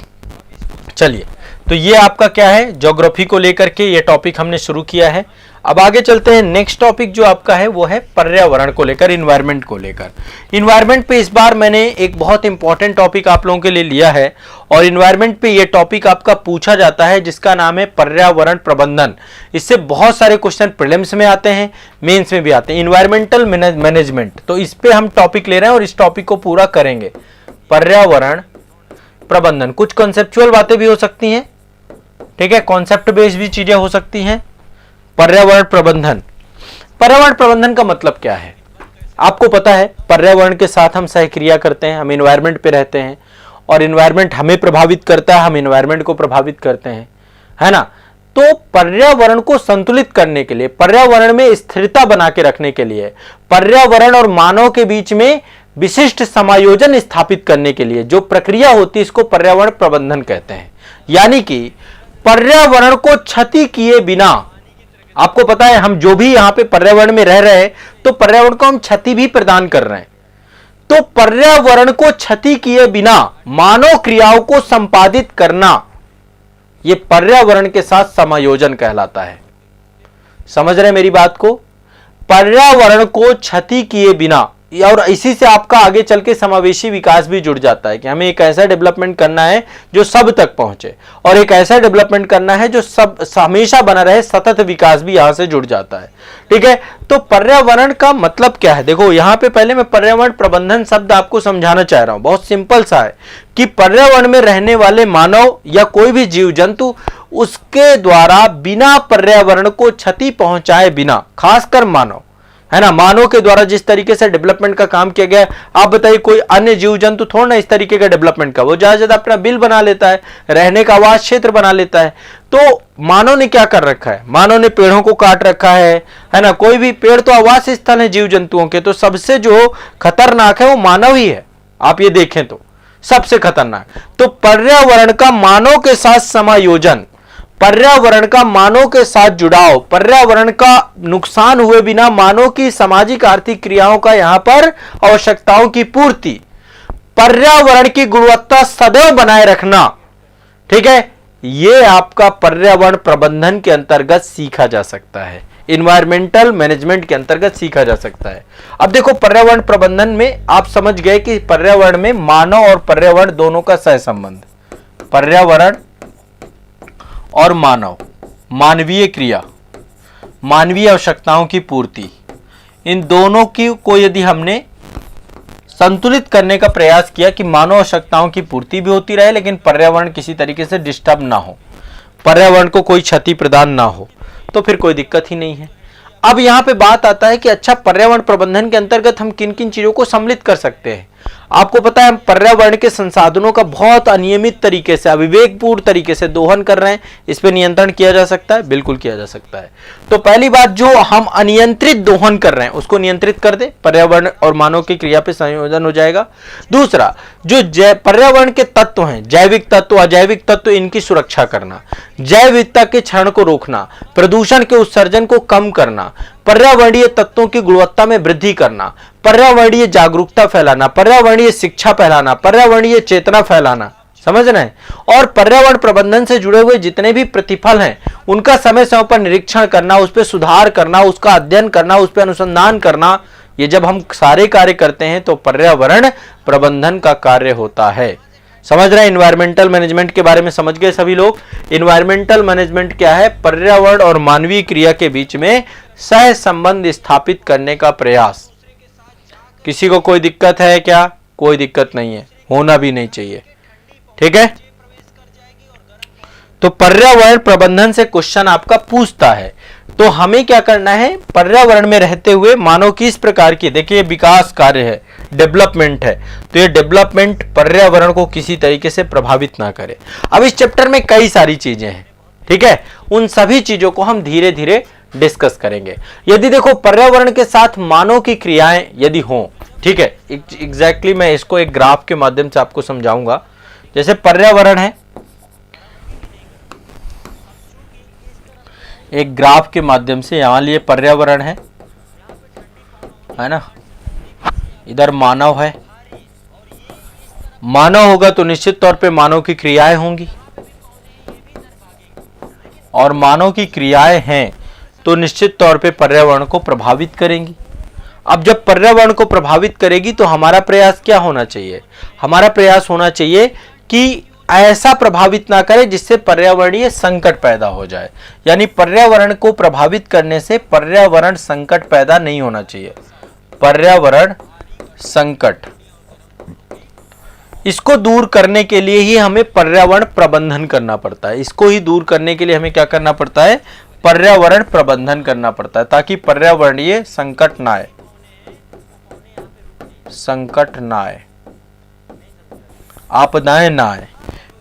चलिए, तो ये आपका क्या है, ज्योग्राफी को लेकर के ये टॉपिक हमने शुरू किया है। अब आगे चलते हैं। नेक्स्ट टॉपिक जो आपका है वो है पर्यावरण को लेकर, इन्वायरमेंट को लेकर। इन्वायरमेंट पे इस बार मैंने एक बहुत इंपॉर्टेंट टॉपिक आप लोगों के लिए लिया है और इन्वायरमेंट पे ये टॉपिक आपका पूछा जाता है जिसका नाम है पर्यावरण प्रबंधन। इससे बहुत सारे क्वेश्चन प्रीलिम्स में आते हैं, मेंस में भी आते हैं। इन्वायरमेंटल मैनेजमेंट, तो इस पे हम टॉपिक ले रहे हैं और इस टॉपिक को पूरा करेंगे। पर्यावरण प्रबंधन, कुछ कॉन्सेप्चुअल बातें भी हो सकती हैं, ठीक है? कॉन्सेप्ट बेस्ड भी चीजें हो सकती हैं। पर्यावरण प्रबंधन, पर्यावरण प्रबंधन का मतलब क्या है? आपको पता है पर्यावरण के साथ हम सहक्रिया करते हैं, हम एनवायरनमेंट पे रहते हैं और एनवायरनमेंट हमें प्रभावित करता है, हम एनवायरनमेंट को प्रभावित करते हैं, है ना? तो पर्यावरण को संतुलित करने के लिए, पर्यावरण में स्थिरता बना के रखने के लिए, पर्यावरण और मानव के बीच में विशिष्ट समायोजन स्थापित करने के लिए जो प्रक्रिया होती है इसको पर्यावरण प्रबंधन कहते हैं। यानी कि पर्यावरण को क्षति किए बिना, आपको पता है हम जो भी यहां पे पर्यावरण में रह रहे हैं तो पर्यावरण को हम क्षति भी प्रदान कर रहे हैं। तो पर्यावरण को क्षति किए बिना मानव क्रियाओं को संपादित करना, यह पर्यावरण के साथ समायोजन कहलाता है। समझ रहे मेरी बात को? पर्यावरण को क्षति किए बिना, और इसी से आपका आगे चल के समावेशी विकास भी जुड़ जाता है कि हमें एक ऐसा डेवलपमेंट करना है जो सब तक पहुंचे और एक ऐसा डेवलपमेंट करना है जो सब हमेशा बना रहे, सतत विकास भी यहां से जुड़ जाता है, ठीक है? तो पर्यावरण का मतलब क्या है? देखो यहां पे पहले मैं पर्यावरण प्रबंधन शब्द आपको समझाना चाह रहा हूं। बहुत सिंपल सा है कि पर्यावरण में रहने वाले मानव या कोई भी जीव जंतु उसके द्वारा बिना पर्यावरण को क्षति पहुंचाए बिना, खासकर मानव, है ना, मानव के द्वारा जिस तरीके से डेवलपमेंट का काम किया गया है, आप बताइए कोई अन्य जीव जंतु थोड़ा ना इस तरीके का डेवलपमेंट का, वो ज्यादा ज्यादा अपना बिल बना लेता है, रहने का आवास क्षेत्र बना लेता है। तो मानव ने क्या कर रखा है? मानव ने पेड़ों को काट रखा है ना? कोई भी पेड़ तो आवास स्थल है जीव जंतुओं के, तो सबसे जो खतरनाक है वो मानव ही है। आप ये देखें तो सबसे खतरनाक। तो पर्यावरण का मानव के साथ समायोजन, पर्यावरण का मानव के साथ जुड़ाव, पर्यावरण का नुकसान हुए बिना मानव की सामाजिक आर्थिक क्रियाओं का यहां पर आवश्यकताओं की पूर्ति, पर्यावरण की गुणवत्ता सदैव बनाए रखना, ठीक है? यह आपका पर्यावरण प्रबंधन के अंतर्गत सीखा जा सकता है, इन्वायरमेंटल मैनेजमेंट के अंतर्गत सीखा जा सकता है। अब देखो पर्यावरण प्रबंधन में आप समझ गए कि पर्यावरण में मानव और पर्यावरण दोनों का सहसंबंध, पर्यावरण और मानव, मानवीय क्रिया, मानवीय आवश्यकताओं की पूर्ति, इन दोनों की को यदि हमने संतुलित करने का प्रयास किया कि मानव आवश्यकताओं की पूर्ति भी होती रहे लेकिन पर्यावरण किसी तरीके से डिस्टर्ब ना हो, पर्यावरण को कोई क्षति प्रदान ना हो, तो फिर कोई दिक्कत ही नहीं है। अब यहां पे बात आता है कि अच्छा पर्यावरण प्रबंधन के अंतर्गत हम किन किन चीजों को सम्मिलित कर सकते हैं। आपको पता है हम पर्यावरण के संसाधनों का बहुत अनियमित तरीके से, अविवेकपूर्ण तरीके से दोहन कर रहे हैं। इस पे नियंत्रण किया जा सकता है? बिल्कुल किया जा सकता है। तो पहली बात, जो हम अनियंत्रित दोहन कर रहे हैं उसको नियंत्रित कर दे, पर्यावरण और मानव की क्रिया पे संयोजन हो जाएगा। दूसरा, जो पर्यावरण के तत्व हैं, जैविक तत्व, अजैविक तत्व, इनकी सुरक्षा करना, जैव विविधता के क्षरण को रोकना, प्रदूषण के उत्सर्जन को कम करना, पर्यावरणीय तत्वों की गुणवत्ता में वृद्धि करना, पर्यावरणीय जागरूकता फैलाना, पर्यावरणीय शिक्षा फैलाना, पर्यावरणीय चेतना फैलाना, समझ रहे हैं? और पर्यावरण प्रबंधन से जुड़े हुए जितने भी प्रतिफल हैं उनका समय समय पर निरीक्षण करना, उस पर सुधार करना, उसका अध्ययन करना, उस पर अनुसंधान करना। ये जब हम सारे कार्य करते हैं तो पर्यावरण प्रबंधन का कार्य होता है। समझ रहे हैं? इन्वायरमेंटल मैनेजमेंट के बारे में समझ गए सभी लोग? इन्वायरमेंटल मैनेजमेंट क्या है? पर्यावरण और मानवीय क्रिया के बीच में सह संबंध स्थापित करने का प्रयास। किसी को कोई दिक्कत है क्या? कोई दिक्कत नहीं है, होना भी नहीं चाहिए, ठीक है? तो पर्यावरण प्रबंधन से क्वेश्चन आपका पूछता है। तो हमें क्या करना है, पर्यावरण में रहते हुए मानव की इस प्रकार की, देखिए विकास कार्य है, डेवलपमेंट है, तो ये डेवलपमेंट पर्यावरण को किसी तरीके से प्रभावित ना करे। अब इस चैप्टर में कई सारी चीजें हैं, ठीक है, उन सभी चीजों को हम धीरे धीरे डिस्कस करेंगे। यदि देखो पर्यावरण के साथ मानव की क्रियाएं यदि हों, ठीक है, एग्जैक्टली मैं इसको एक ग्राफ के माध्यम से आपको समझाऊंगा। जैसे पर्यावरण है, एक ग्राफ के माध्यम से, यहां लिए पर्यावरण है ना, इधर मानव है, मानव होगा तो निश्चित तौर पे मानव की क्रियाएं होंगी, और मानव की क्रियाएं हैं तो निश्चित तौर पे पर्यावरण को प्रभावित करेंगी। अब जब पर्यावरण को प्रभावित करेगी तो हमारा प्रयास क्या होना चाहिए, हमारा प्रयास होना चाहिए कि ऐसा प्रभावित ना करे जिससे पर्यावरणीय संकट पैदा हो जाए, यानी पर्यावरण को प्रभावित करने से पर्यावरण संकट पैदा नहीं होना चाहिए। पर्यावरण संकट, इसको दूर करने के लिए ही हमें पर्यावरण प्रबंधन करना पड़ता है। इसको ही दूर करने के लिए हमें क्या करना पड़ता है, पर्यावरण प्रबंधन करना पड़ता है, ताकि पर्यावरणीय संकट ना आए, संकट ना आए, आपदाएं ना आए,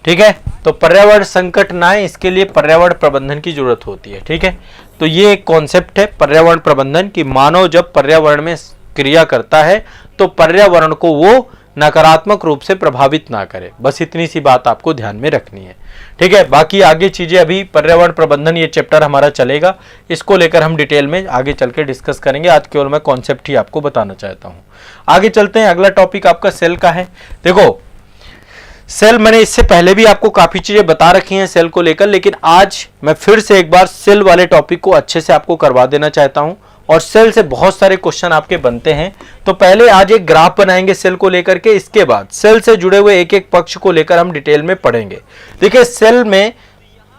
ठीक है। तो पर्यावरण संकट ना आए, इसके लिए पर्यावरण प्रबंधन की जरूरत होती है, ठीक है। तो ये एक कॉन्सेप्ट है पर्यावरण प्रबंधन की, मानव जब पर्यावरण में क्रिया करता है तो पर्यावरण को वो नकारात्मक रूप से प्रभावित ना करे, बस इतनी सी बात आपको ध्यान में रखनी है, ठीक है। बाकी आगे चीजें, अभी पर्यावरण प्रबंधन ये चैप्टर हमारा चलेगा, इसको लेकर हम डिटेल में आगे चल के डिस्कस करेंगे। आज केवल मैं कॉन्सेप्ट ही आपको बताना चाहता हूं। आगे चलते हैं, अगला टॉपिक आपका सेल का है। देखो सेल, मैंने इससे पहले भी आपको काफी चीजें बता रखी हैं सेल को लेकर, लेकिन आज मैं फिर से एक बार सेल वाले टॉपिक को अच्छे से आपको करवा देना चाहता हूं, और सेल से बहुत सारे क्वेश्चन आपके बनते हैं। तो पहले आज एक ग्राफ बनाएंगे सेल को लेकर के, इसके बाद सेल से जुड़े हुए एक एक पक्ष को लेकर हम डिटेल में पढ़ेंगे। देखिए सेल में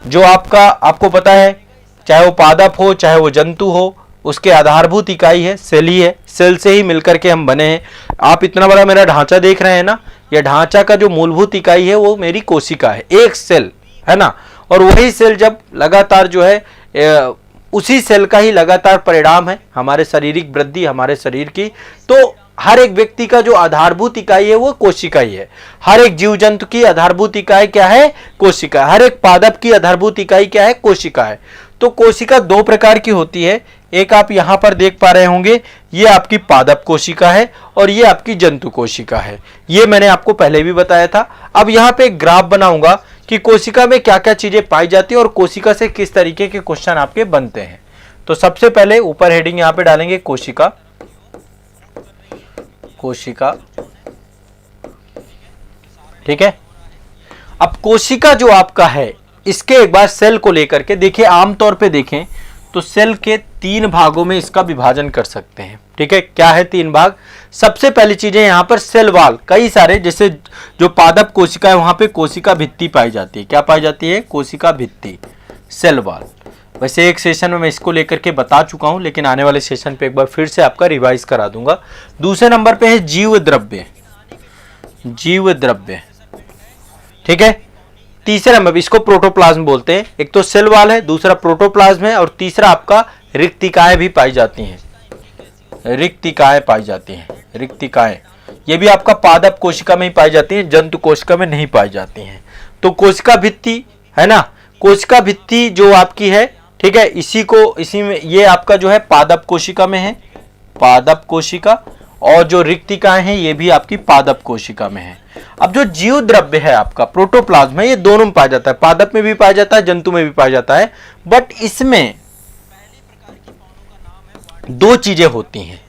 जो आपको पता है, चाहे वो पादप हो चाहे वो जंतु हो, उसके आधारभूत इकाई है सेल ही है, सेल से ही मिलकर के हम बने हैं। आप इतना बड़ा मेरा ढांचा देख रहे हैं ना, यह ढांचा का जो मूलभूत इकाई है वो मेरी कोशिका है, एक सेल है ना, और वही सेल जब लगातार जो है उसी सेल का ही लगातार परिणाम है हमारे शारीरिक वृद्धि, हमारे शरीर की। तो हर एक व्यक्ति का जो आधारभूत इकाई है वो कोशिका ही है, हर एक जीव जंतु की आधारभूत इकाई क्या है, कोशिका, हर एक पादप की आधारभूत इकाई क्या है, कोशिका है। तो कोशिका दो प्रकार की होती है, एक आप यहां पर देख पा रहे होंगे, ये आपकी पादप कोशिका है और ये आपकी जंतु कोशिका है, ये मैंने आपको पहले भी बताया था। अब यहां पे एक ग्राफ बनाऊंगा कि कोशिका में क्या क्या चीजें पाई जाती है और कोशिका से किस तरीके के क्वेश्चन आपके बनते हैं। तो सबसे पहले ऊपर हेडिंग यहां पे डालेंगे कोशिका, कोशिका, ठीक है। अब कोशिका जो आपका है, इसके एक बार सेल को लेकर के देखिए, आमतौर पे देखें तो सेल के तीन भागों में इसका विभाजन कर सकते हैं, ठीक है। क्या है तीन भाग, सबसे पहली चीजें यहां पर सेल वाल, कई सारे, जैसे जो पादप कोशिका है वहां पे कोशिका भित्ति पाई जाती है, क्या पाई जाती है, कोशिका भित्ति, सेल वाल। वैसे एक सेशन में मैं इसको लेकर के बता चुका हूं, लेकिन आने वाले सेशन पे एक बार फिर से आपका रिवाइज करा दूंगा। दूसरे नंबर पे है जीव द्रव्य, जीव द्रव्य, ठीक है। तीसरा नंबर, इसको प्रोटोप्लाज्म बोलते हैं, एक तो सेल वाल है, दूसरा प्रोटोप्लाज्म है, और तीसरा आपका रिक्तिकाएं भी पाई जाती हैं, रिक्तिकाएं पाई जाती हैं, रिक्तिकाएं ये भी आपका पादप कोशिका में ही पाई जाती हैं, जंतु कोशिका में नहीं पाई जाती हैं। तो कोशिका भित्ति है ना, कोशिका भित्ति जो आपकी है, ठीक है, इसी में ये आपका जो है पादप कोशिका में है, पादप कोशिका, और जो रिक्तिकाएं हैं ये भी आपकी पादप कोशिका में है। अब जो जीव द्रव्य है आपका प्रोटोप्लाज्म है, ये दोनों में पाया जाता है, पादप में भी पाया जाता है, जंतु में भी पाया जाता है, बट इसमें दो चीजें होती हैं।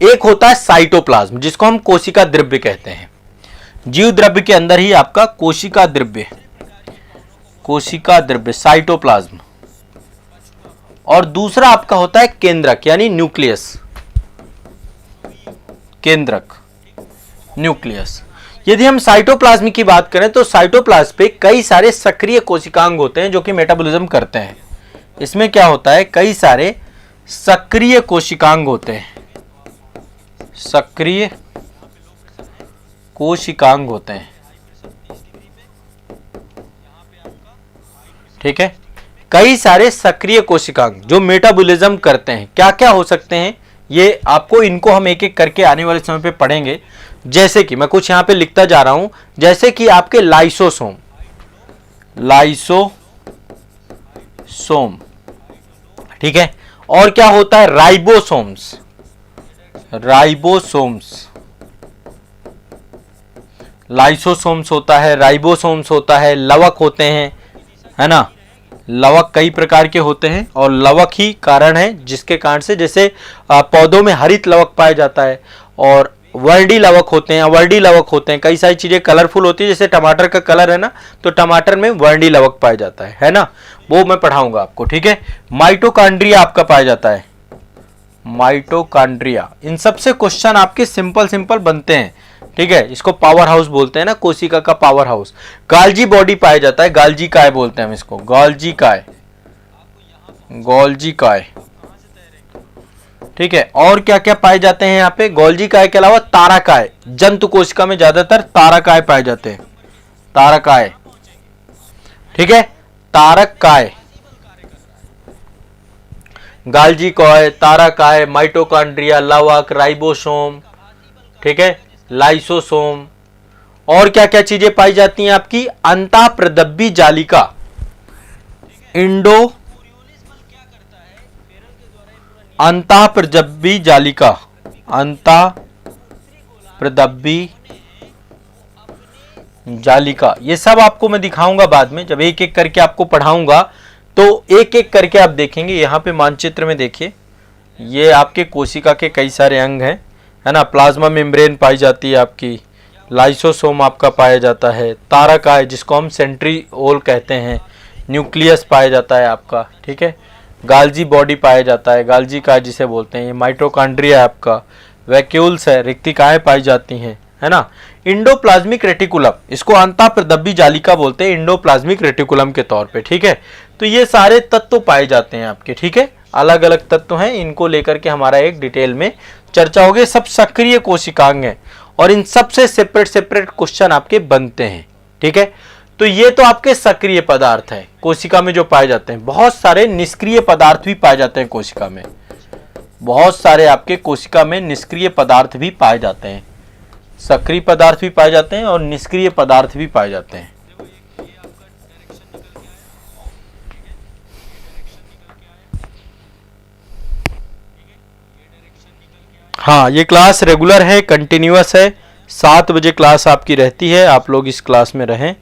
एक होता है साइटोप्लाज्म, जिसको हम कोशिका द्रव्य कहते हैं, जीव द्रव्य के अंदर ही आपका कोशिका द्रव्य, कोशिका द्रव्य साइटोप्लाज्म, और दूसरा आपका होता है केंद्रक यानी न्यूक्लियस, केंद्रक, न्यूक्लियस। यदि हम साइटोप्लाज्म की बात करें तो साइटोप्लाज्म पे कई सारे सक्रिय कोशिकांग होते हैं जो कि मेटाबॉलिज्म करते हैं। इसमें क्या होता है, कई सारे सक्रिय कोशिकांग होते हैं, सक्रिय कोशिकांग होते हैं, ठीक है। कई सारे सक्रिय कोशिकांग जो मेटाबॉलिज्म करते हैं, क्या क्या हो सकते हैं, ये आपको इनको हम एक एक करके आने वाले समय पे पढ़ेंगे। जैसे कि मैं कुछ यहां पे लिखता जा रहा हूं, जैसे कि आपके लाइसोसोम, लाइसोसोम, ठीक है। और क्या होता है, राइबोसोम्स, राइबोसोम्स, लाइसोसोम्स होता है, राइबोसोम्स होता है, लवक होते हैं, है ना। लवक कई प्रकार के होते हैं और लवक ही कारण है जिसके कारण से, जैसे पौधों में हरित लवक पाया जाता है और वर्डी लवक होते हैं, अवर्डी लवक होते हैं। कई सारी चीजें कलरफुल होती है, जैसे टमाटर का कलर है ना, तो टमाटर में वर्डी लवक पाया जाता है ना, वो मैं पढ़ाऊंगा आपको, ठीक है। माइटोकॉन्ड्रिया आपका पाया जाता है, माइटोकॉन्ड्रिया। इन सब से क्वेश्चन आपके सिंपल सिंपल बनते हैं, ठीक है। इसको पावर हाउस बोलते हैं ना, कोशिका का पावर हाउस। गाल्जी बॉडी पाया जाता है, गाल्जी काय बोलते हैं हम इसको, गाल्जी काय, गोल्जी काय, ठीक है। और क्या क्या पाए जाते हैं यहाँ पे, गोल्जी काय के अलावा तारकाय, जंतु कोशिका में ज्यादातर तारकाय पाए जाते हैं, तारकाय, ठीक है, तारकाय, गाल्जी काय, तारकाय, माइटोकॉन्ड्रिया, लवक, राइबोसोम, ठीक है, लाइसोसोम। और क्या क्या चीजें पाई जाती हैं आपकी, अंतःप्रदब्बी जालिका, अंतःप्रदब्बी जालिका, अंतःप्रदब्बी जालिका, ये सब आपको मैं दिखाऊंगा बाद में, जब एक एक करके आपको पढ़ाऊंगा तो एक एक करके आप देखेंगे। यहां पे मानचित्र में देखिए, ये आपके कोशिका के कई सारे अंग हैं, है ना। प्लाज्मा मेम्ब्रेन पाई जाती है आपकी, लाइसोसोम आपका पाया जाता है, तारकाय जिसको हम सेंट्रीओल कहते हैं, न्यूक्लियस पाया जाता है आपका, ठीक है, गाल्जी बॉडी पाया जाता है, गाल्जी काय जिसे बोलते हैं, ये माइटोकॉन्ड्रिया आपका, वैक्यूल्स है, रिक्तिकाएं पाई जाती हैं, है ना। इंडोप्लाज्मिक रेटिकुलम, इसको अंतःप्रदब्बी जालिका बोलते हैं इंडोप्लाज्मिक रेटिकुलम के तौर पे, ठीक है। तो ये सारे तत्व पाए जाते हैं आपके, ठीक है, अलग अलग तत्व हैं, इनको लेकर के हमारा एक डिटेल में चर्चा होगी। सब सक्रिय कोशिकांग हैं और इन सब से सेपरेट सेपरेट क्वेश्चन आपके बनते हैं, ठीक है। तो ये तो आपके सक्रिय पदार्थ हैं कोशिका में जो पाए जाते हैं। बहुत सारे निष्क्रिय पदार्थ भी पाए जाते हैं कोशिका में, बहुत सारे आपके कोशिका में निष्क्रिय पदार्थ भी पाए जाते हैं, सक्रिय पदार्थ भी पाए जाते हैं और निष्क्रिय पदार्थ भी पाए जाते हैं। हाँ, ये क्लास रेगुलर है, कंटिन्यूअस है, 7 बजे क्लास आपकी रहती है, आप लोग इस क्लास में रहें,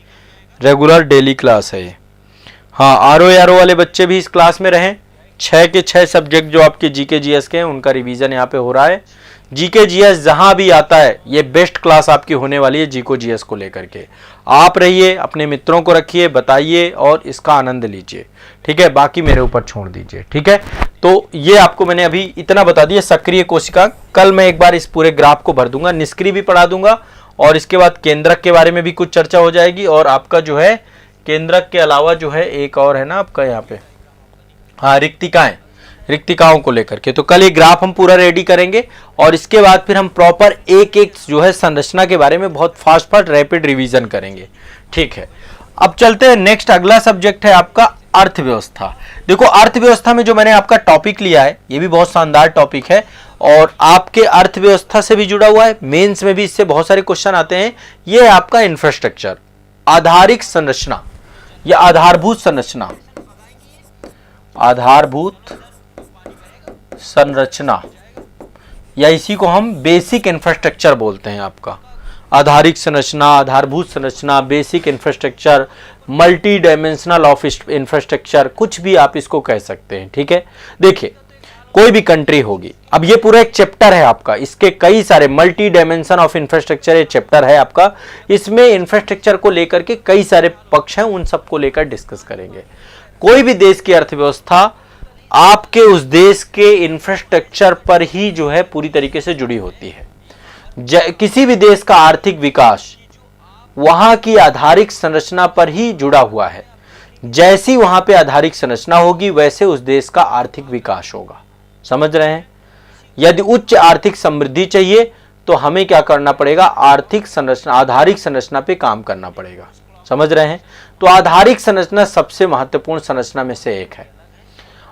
रेगुलर डेली क्लास है ये। हाँ, आरओ वाले बच्चे भी इस क्लास में रहें। 6 के 6 सब्जेक्ट जो आपके जीके जीएस के हैं उनका रिवीजन यहाँ पे हो रहा है। जीके जीएस जहां भी आता है ये बेस्ट क्लास आपकी होने वाली है जीको जीएस को लेकर के। आप रहिए, अपने मित्रों को रखिए, बताइए और इसका आनंद लीजिए, ठीक है। बाकी मेरे ऊपर छोड़ दीजिए, ठीक है। तो ये आपको मैंने अभी इतना बता दिया सक्रिय कोशिका। कल मैं एक बार इस पूरे ग्राफ को भर दूंगा, निष्क्रिय भी पढ़ा दूंगा और इसके बाद केंद्रक के बारे में भी कुछ चर्चा हो जाएगी। और आपका जो है केंद्रक के अलावा जो है एक और है ना आपका यहाँ पे, हाँ, रिक्तिकाएं, रिक्तिकाओं को लेकर के। तो कल ये ग्राफ हम पूरा रेडी करेंगे और इसके बाद फिर हम प्रॉपर एक एक जो है संरचना के बारे में बहुत फास्ट रैपिड रिवीजन करेंगे, ठीक है। अब चलते हैं नेक्स्ट, अगला सब्जेक्ट है आपका अर्थव्यवस्था। देखो, अर्थव्यवस्था में जो मैंने आपका टॉपिक लिया है ये भी बहुत शानदार टॉपिक है और आपके अर्थव्यवस्था से भी जुड़ा हुआ है, मेंस में भी इससे बहुत सारे क्वेश्चन आते हैं। ये आपका इंफ्रास्ट्रक्चर, आधारिक संरचना या आधारभूत संरचना, आधारभूत संरचना या इसी को हम बेसिक इंफ्रास्ट्रक्चर बोलते हैं आपका। आधारिक संरचना, आधारभूत संरचना, basic infrastructure, multi dimensional of infrastructure, कुछ भी आप इसको कह सकते हैं, ठीक है। देखिए, कोई भी कंट्री होगी, अब ये पूरा एक चैप्टर है आपका, इसके कई सारे मल्टी डायमेंशन ऑफ इंफ्रास्ट्रक्चर ये चैप्टर है आपका। इसमें इंफ्रास्ट्रक्चर को लेकर के कई सारे पक्ष हैं, उन सबको लेकर डिस्कस करेंगे। कोई भी देश की अर्थव्यवस्था आपके उस देश के इंफ्रास्ट्रक्चर पर ही जो है पूरी तरीके से जुड़ी होती है। किसी भी देश का आर्थिक विकास वहां की आधारिक संरचना पर ही जुड़ा हुआ है। जैसी वहां पे आधारिक संरचना होगी वैसे उस देश का आर्थिक विकास होगा, समझ रहे हैं। यदि उच्च आर्थिक समृद्धि चाहिए तो हमें क्या करना पड़ेगा, आर्थिक संरचना, आधारिक संरचना पे काम करना पड़ेगा, समझ रहे हैं। तो आधारिक संरचना सबसे महत्वपूर्ण संरचना में से एक है।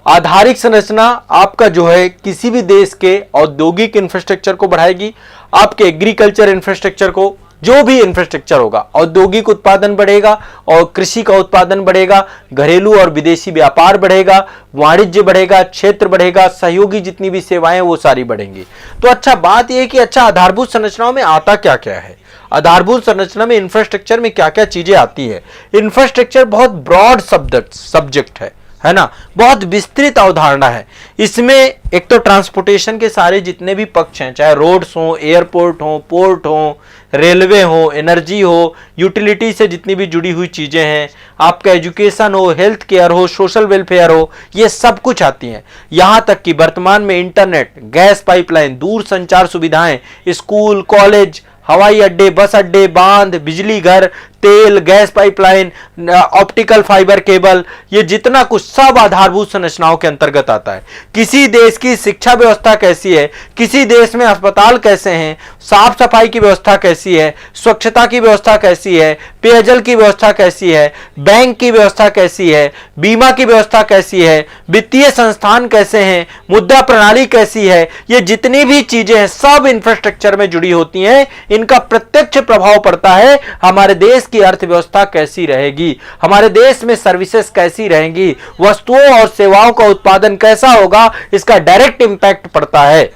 आधारिक संरचना आपका जो है किसी भी देश के औद्योगिक इंफ्रास्ट्रक्चर को बढ़ाएगी, आपके एग्रीकल्चर इंफ्रास्ट्रक्चर को, जो भी इंफ्रास्ट्रक्चर होगा, औद्योगिक उत्पादन बढ़ेगा और कृषि का उत्पादन बढ़ेगा, घरेलू और विदेशी व्यापार बढ़ेगा, वाणिज्य बढ़ेगा, क्षेत्र बढ़ेगा, सहयोगी जितनी भी सेवाएं वो सारी बढ़ेंगी। तो अच्छा बात यह है कि अच्छा आधारभूत संरचनाओं में आता क्या क्या है, आधारभूत संरचना में इंफ्रास्ट्रक्चर में क्या क्या चीजें आती है। इंफ्रास्ट्रक्चर बहुत ब्रॉड सब्जेक्ट है ना, बहुत विस्तृत अवधारणा है। इसमें एक तो ट्रांसपोर्टेशन के सारे जितने भी पक्ष हैं, चाहे रोड्स हो, एयरपोर्ट हो, पोर्ट हो, रेलवे हो, एनर्जी हो, यूटिलिटी से जितनी भी जुड़ी हुई चीजें हैं, आपका एजुकेशन हो, हेल्थ केयर हो, सोशल वेलफेयर हो, ये सब कुछ आती हैं। यहां तक कि वर्तमान में इंटरनेट, गैस पाइपलाइन, दूर संचार सुविधाएं, स्कूल, कॉलेज, हवाई अड्डे, बस अड्डे, बांध, बिजली घर, तेल, gas pipeline, optical fibre cable, ये जितना कुछ सब आधारभूत संरचनाओं के अंतर्गत आता है। किसी देश की शिक्षा व्यवस्था कैसी है, किसी देश में अस्पताल कैसे हैं, साफ सफाई की व्यवस्था कैसी है, स्वच्छता की व्यवस्था कैसी है, पेयजल की व्यवस्था कैसी है, बैंक की व्यवस्था कैसी है, बीमा की व्यवस्था कैसी है, वित्तीय संस्थान कैसे हैं, मुद्रा प्रणाली कैसी है, ये जितनी भी चीजें हैं सब इंफ्रास्ट्रक्चर में जुड़ी होती हैं। इनका प्रत्यक्ष प्रभाव पड़ता है हमारे देश की अर्थव्यवस्था कैसी रहेगी, हमारे देश में सर्विसेज कैसी रहेंगी, वस्तुओं और सेवाओं का उत्पादन कैसा होगा, इसका डायरेक्ट इंपैक्ट पड़ता है।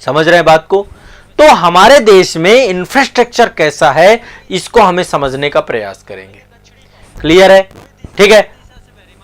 समझ रहे हैं बात को। तो हमारे देश में इंफ्रास्ट्रक्चर कैसा है, इसको हमें समझने का प्रयास करेंगे। क्लियर है, ठीक है।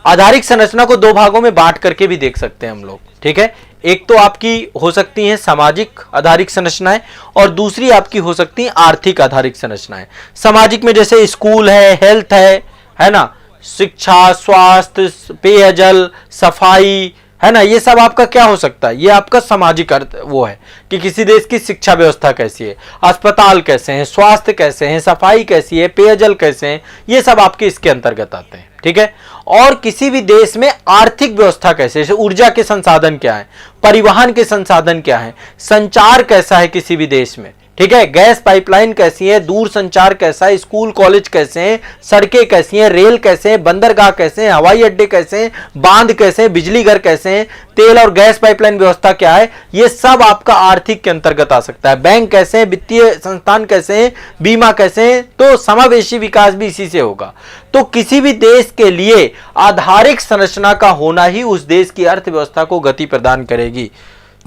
आधारिक संरचना को दो भागों में बांट करके भी देख सकते हैं हम लोग, ठीक है। एक तो आपकी हो सकती है सामाजिक आधारिक संरचनाएं और दूसरी आपकी हो सकती है आर्थिक आधारिक संरचनाएं। सामाजिक में जैसे स्कूल है, हेल्थ है ना, शिक्षा, स्वास्थ्य, पेयजल, सफाई, है ना, ये सब आपका क्या हो सकता है, ये आपका सामाजिक अर्थ वो है कि किसी देश की शिक्षा व्यवस्था कैसी है, अस्पताल कैसे हैं, स्वास्थ्य कैसे हैं, सफाई कैसी है, पेयजल कैसे हैं, ये सब आपके इसके अंतर्गत आते हैं, ठीक है। और किसी भी देश में आर्थिक व्यवस्था कैसे, जैसे ऊर्जा के संसाधन क्या है, परिवहन के संसाधन क्या है, संचार कैसा है किसी भी देश में, ठीक है, गैस पाइपलाइन कैसी है, दूर संचार कैसा है, स्कूल कॉलेज कैसे हैं, सड़कें कैसी हैं, रेल कैसे हैं, बंदरगाह कैसे हैं, हवाई अड्डे कैसे हैं, बांध कैसे हैं, बिजली घर कैसे हैं, तेल और गैस पाइपलाइन व्यवस्था क्या है, ये सब आपका आर्थिक के अंतर्गत आ सकता है। बैंक कैसे हैं, वित्तीय संस्थान कैसे हैं, बीमा कैसे हैं, तो समावेशी विकास भी इसी से होगा। तो किसी भी देश के लिए आधारिक संरचना का होना ही उस देश की अर्थव्यवस्था को गति प्रदान करेगी।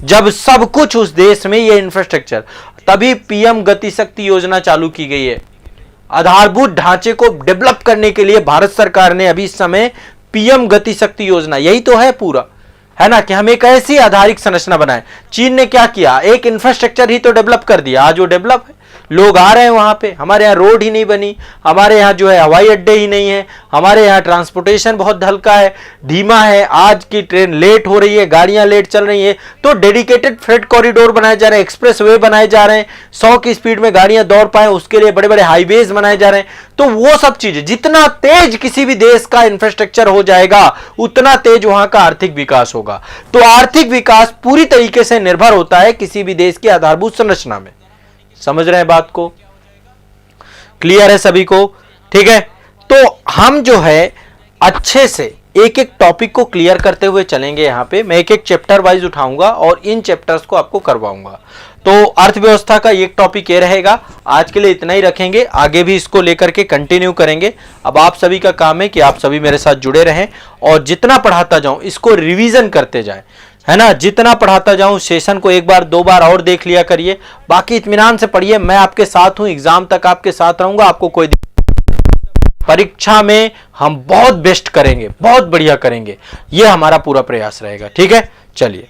जब सब कुछ उस देश में ये इंफ्रास्ट्रक्चर, तभी पीएम गति शक्ति योजना चालू की गई है। आधारभूत ढांचे को डेवलप करने के लिए भारत सरकार ने अभी इस समय पीएम गति शक्ति योजना, यही तो है पूरा, है ना, कि हम एक ऐसी आधारिक संरचना बनाए। चीन ने क्या किया, एक इंफ्रास्ट्रक्चर ही तो डेवलप कर दिया, आज वो डेवलप है, लोग आ रहे हैं वहां पे। हमारे यहाँ रोड ही नहीं बनी, हमारे यहाँ जो है हवाई अड्डे ही नहीं है, हमारे यहाँ ट्रांसपोर्टेशन बहुत हल्का है, धीमा है, आज की ट्रेन लेट हो रही है, गाड़ियां लेट चल रही है, तो डेडिकेटेड फ्रेट कॉरिडोर बनाए जा रहे हैं, एक्सप्रेस वे बनाए जा रहे हैं, 100 की स्पीड में गाड़ियां दौड़ पाए उसके लिए बड़े बड़े हाईवेज बनाए जा रहे हैं। तो वो सब चीजें, जितना तेज किसी भी देश का इंफ्रास्ट्रक्चर हो जाएगा उतना तेज वहां का आर्थिक विकास होगा। तो आर्थिक विकास पूरी तरीके से निर्भर होता है किसी भी देश की आधारभूत संरचना में। समझ रहे हैं बात को, क्लियर है सभी को, ठीक है। तो हम जो है अच्छे से एक एक टॉपिक को क्लियर करते हुए चलेंगे। यहां पे मैं एक एक चैप्टर वाइज उठाऊंगा और इन चैप्टर्स को आपको करवाऊंगा। तो अर्थव्यवस्था का एक टॉपिक ये रहेगा। आज के लिए इतना ही रखेंगे, आगे भी इसको लेकर के कंटिन्यू करेंगे। अब आप सभी का काम है कि आप सभी मेरे साथ जुड़े रहें और जितना पढ़ाता जाऊं इसको रिवीजन करते जाएं, है ना। जितना पढ़ाता जाऊं सेशन को एक बार दो बार और देख लिया करिए, बाकी इत्मीनान से पढ़िए। मैं आपके साथ हूं, एग्जाम तक आपके साथ रहूंगा, आपको कोई परीक्षा में हम बहुत बेस्ट करेंगे, बहुत बढ़िया करेंगे, ये हमारा पूरा प्रयास रहेगा, ठीक है। चलिए।